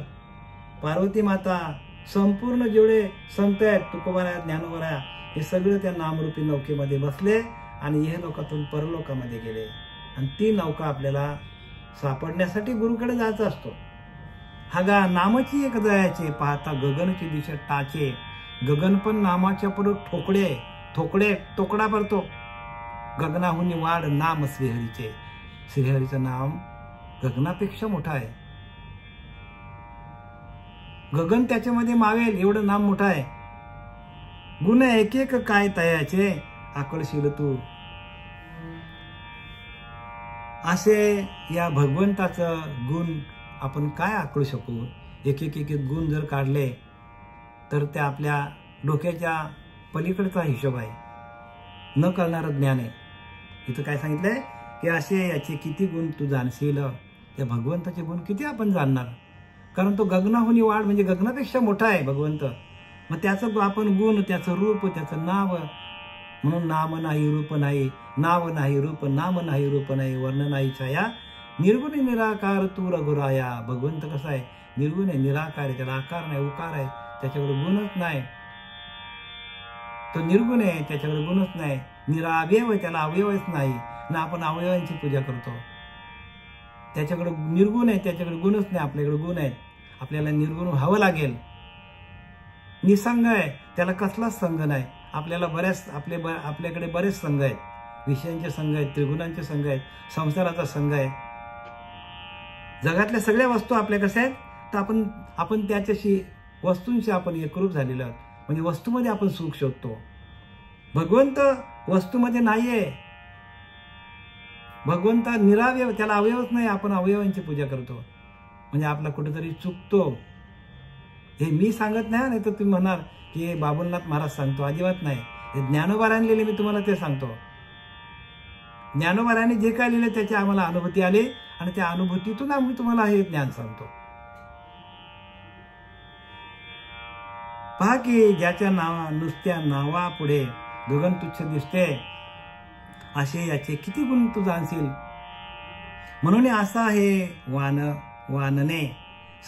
पार्वती माता, संपूर्ण जेवढे संत आहेत, तुकोबाराया, ज्ञानोबाराया, हे सगळे त्या नामरूपी नौकेमध्ये बसले आणि हे लोकातून परलोकामध्ये गेले. आणि ती नौका आपल्याला सापडण्यासाठी गुरुकडे जायचं असतो. हा गा नामाची एक जयाचे, पाहता गगनची दिशा टाचे. गगन पण नामाच्या पुढे तोकडा पडतो. गगनाहुनी वाढ नाम श्रीहरीचे. श्रीहरीचं नाम गगनापेक्षा मोठं आहे. गगन त्याच्यामध्ये मावेल एवढं नाम मोठं आहे. गुण एक एक काय तयाचे, आकळशील तू. असे या भगवंताचं गुण आपण काय आकळू शकू? एक एक गुण जर काढले तर ते आपल्या डोक्याच्या पलीकडचा हिशोब आहे, न करणारं ज्ञान आहे. इथं काय सांगितलंय की असे याचे किती गुण तू जाणशील, त्या भगवंताचे गुण किती आपण जाणणार. कारण तो गगनाहुनी वाढ, म्हणजे गगनापेक्षा मोठा आहे भगवंत. मग त्याचं आपण गुण, त्याचं रूप, त्याचं नाव. म्हणून नाम नाही रूप नाही, नाव नाही रूप, नाम नाही रूप नाही, वर्ण नाही छाया, निर्गुण निराकार तू रघुराया. भगवंत कसा आहे? निर्गुण आहे, निराकार आहे. त्याला आकार नाही, उकार आहे, त्याच्याकडे गुणच नाही. तो निर्गुण आहे, त्याच्याकडे गुणच नाही. निरावयव आहे, त्याला अवयवच नाही. आणि आपण अवयवांची पूजा करतो. त्याच्याकडे निर्गुण आहे, त्याच्याकडे गुणच नाही, आपल्याकडे गुण आहेत. आपल्याला निर्गुण व्हावं लागेल. निसंग आहे, त्याला कसलाच संग नाही. आपल्याला आपल्याकडे बरेच संघ आहेत. विषयांचे संघ आहेत, त्रिगुणांचे संघ आहेत, संसाराचा संघ आहे. जगातल्या सगळ्या वस्तू आपल्या कशा आहेत तर आपण त्याच्याशी वस्तूंशी आपण एकरूप झालेलो आहोत. म्हणजे वस्तूमध्ये आपण सुख शोधतो. भगवंत वस्तूमध्ये नाहीये. भगवंत निरावयव, त्याला अवयवच नाही. आपण अवयवांची पूजा करतो. म्हणजे आपला कुठेतरी चुकतो. हे मी सांगत नाही तर तुम्ही म्हणाल की हे बाबुलनाथ महाराज सांगतो. अजिबात नाही. हे ज्ञानोबाराने लिहिले, मी तुम्हाला ते सांगतो. ज्ञानोबाराने जे काय लिहिले त्याची आम्हाला अनुभूती आली आणि त्या अनुभूतीतून आम्ही तुम्हाला हे ज्ञान सांगतो. पहा की ज्याच्या नुसत्या नावापुढे गगन तुच्छ दिसते, असे याचे किती गुण तू जाणशील. म्हणून असा हे वानने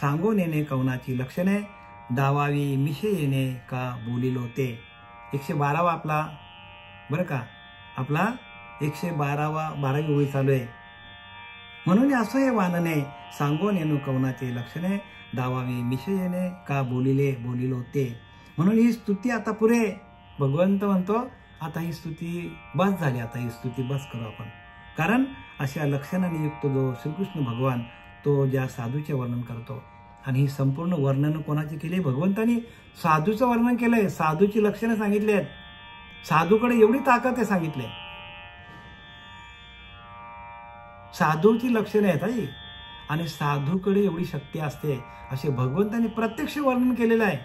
सांगून येणे कवनाची लक्षणे, डावावी मिशे येणे का बोलिलो ते. 112वा आपला बरं का, आपला 112वी ओळी चालू आहे. म्हणून असं हे वानने सांगून येणो कवनाचे लक्षणे, डावावी मिशे येणे का बोलिलो ते. म्हणून ही स्तुती आता पुरे. भगवंत म्हणतो आता ही स्तुती बस झाली, आता ही स्तुती बस करू आपण. कारण अशा लक्षणाने युक्त जो श्रीकृष्ण भगवान तो ज्या साधूचे वर्णन करतो, आणि ही संपूर्ण वर्णन कोणाची केली? भगवंतानी साधूचं वर्णन केलंय. साधूची लक्षणं सांगितली आहेत. साधूकडे एवढी ताकद आहे सांगितले. साधूची लक्षणं आहेत आई, आणि साधूकडे एवढी शक्ती असते असे भगवंतानी प्रत्यक्ष वर्णन केलेलं आहे.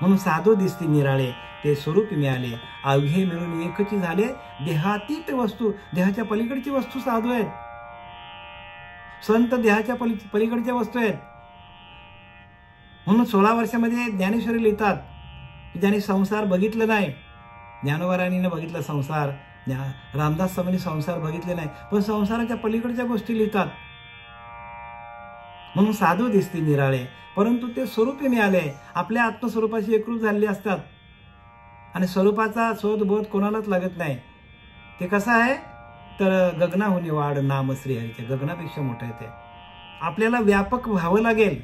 म्हणून साधू दिसती निराळे ते स्वरूप मिळाले, अवघे मिळून एकची झाले, देहातीत वस्तू, देहाच्या पलीकडची वस्तू साधू आहेत. संत देहाच्या पलीकडच्या वस्तू आहेत. म्हणून 16 वर्षामध्ये ज्ञानेश्वरी लिहितात की ज्याने संसार बघितलं नाही. ज्ञानोबाराणीने बघितला संसार, रामदास स्वामींनी संसार बघितले नाही, पण संसाराच्या पलीकडच्या गोष्टी लिहितात. म्हणून साधू दिसते निराळे, परंतु ते स्वरूपी मिळाले, आपल्या आत्मस्वरूपाशी एकरूप झालेले असतात. आणि स्वरूपाचा शोध बोध कोणालाच लागत नाही. ते कसं आहे तर गगनाहुनी वाढ नाम श्रीहरीचे, गगनापेक्षा मोठं आहे ते. आपल्याला व्यापक व्हावं लागेल.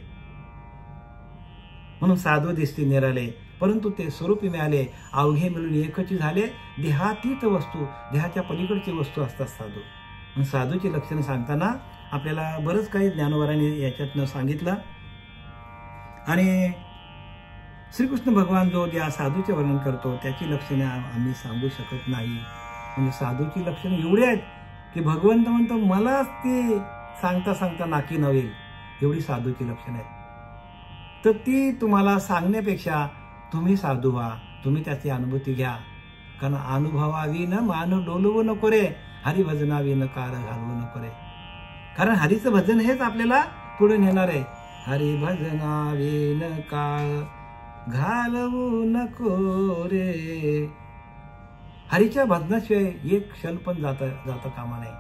म्हणून साधू दिसते निराळे, परंतु ते स्वरूपी मिळाले, अवघे मिळून एकची झाले, देहातीत वस्तू, देहाच्या पलीकडची वस्तू असतात साधू. म्हणून साधूची लक्षणं सांगताना आपल्याला बरंच काही ज्ञानोबाराने याच्यातनं सांगितलं. आणि श्रीकृष्ण भगवान जो ज्या साधूचे वर्णन करतो त्याची लक्षणे आम्ही सांगू शकत नाही. म्हणजे साधूची लक्षणे एवढी आहेत की भगवंत म्हणतो मलाच ती सांगता सांगता नाकी नवेल, एवढी साधूची लक्षणे आहेत. तर ती तुम्हाला सांगण्यापेक्षा तुम्ही साधू व्हा, तुम्ही त्याची अनुभूती घ्या. कारण अनुभवावी न मान डोलवू नको रे, हरिभजनावी न कार घालवू नको रे. कारण हरीचं भजन हेच आपल्याला पुढे नेणार आहे. हरिभजनावी न काळ घालवू नको रे. हरीच्या भजनाशिवाय एक क्षण पण जाता कामा नाही.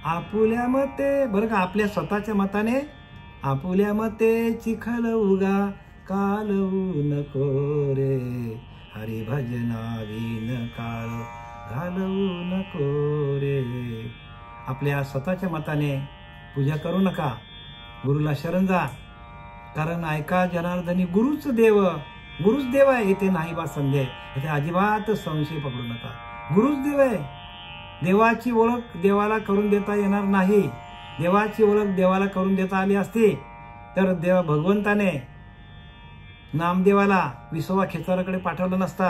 आपुल्या मते बरं का, आपल्या स्वतःच्या मताने आपुल्या मते चिखल उगा कालवू नको रे. हरिभजनावी न काळ घालवू नको रे. आपल्या स्वतःच्या मताने पूजा करू नका. गुरुला शरण जा. कारण ऐका जनार्दनी गुरुच देव आहे, येथे नाही बा संदेह. येथे अजिबात संशय पकडू नका. गुरुच देव आहे. देवाची ओळख देवाला करून देता येणार नाही. देवाची ओळख देवाला करून देता आली असती तर देव भगवंताने नामदेवाला विसोबा खेचाराकडे पाठवलं नसता.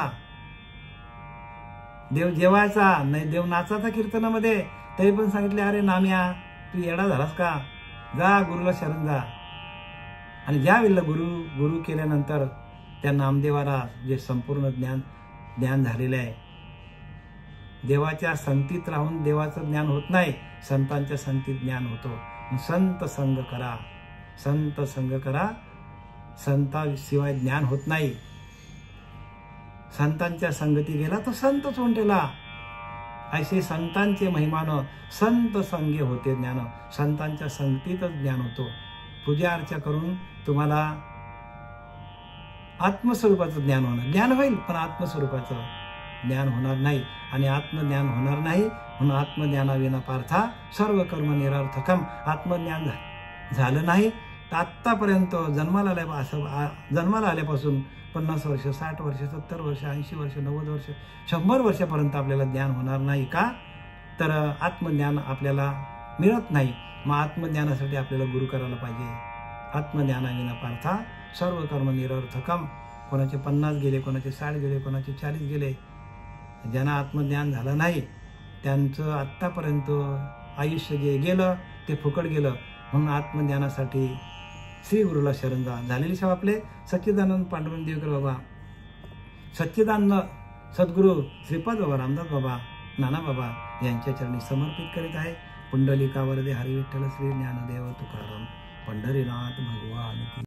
देव जेवायचा नाही, देव नाचाचा कीर्तनामध्ये, तरी पण सांगितले अरे नाम्या तू येडा झालास का, जा गुरुला शरण जा. आणि ज्या वेळेला गुरु केल्यानंतर त्या नामदेवाला जे संपूर्ण ज्ञान झालेलं आहे. देवाच्या संगतीत राहून देवाचं ज्ञान होत नाही, संतांच्या संगतीत ज्ञान होतो. संत संग करा, संत संग करा. संताशिवाय ज्ञान होत नाही. संतांच्या संगती गेला तो संतच होऊन ठेला. ऐसे संतांचे महिमान संत संगे होते ज्ञान. संतांच्या संगतीतच ज्ञान होतो. पूजा अर्चा करून तुम्हाला आत्मस्वरूपाचं ज्ञान होईल, पण आत्मस्वरूपाचं. ज्ञान होणार नाही. आणि आत्मज्ञान होणार नाही म्हणून आत्मज्ञानाविना पार्था सर्व कर्म निरर्थकम. आत्मज्ञान झालं नाही तर आत्तापर्यंत जन्माला आल्यापासून 50 वर्ष, 60 वर्ष, 70 वर्ष, 80 वर्ष, 90 वर्ष, 100 वर्षापर्यंत आपल्याला ज्ञान होणार नाही. का तर आत्मज्ञान आपल्याला मिळत नाही. मग आत्मज्ञानासाठी आपल्याला गुरु करायला पाहिजे. आत्मज्ञानाविना पार्था सर्व कर्म निरर्थकम. कोणाचे 50 गेले, कोणाचे 60 गेले, कोणाचे 40 गेले. ज्यांना आत्मज्ञान झालं नाही त्यांचं आत्तापर्यंत आयुष्य जे गेलं ते फुकट गेलं. म्हणून आत्मज्ञानासाठी श्री गुरुला शरण जा. झालेली सेवा आपले सच्चिदानंद पांडुरंग देवकर बाबा, सच्चिदानंद सद्गुरू श्रीपाद बाबा, रामदास बाबा, नाना बाबा यांच्या चरणी समर्पित करीत आहे. पुंडलिका वरदे हरी विठ्ठल श्री ज्ञानदेव तुकाराम पंढरीनाथ भगवान की.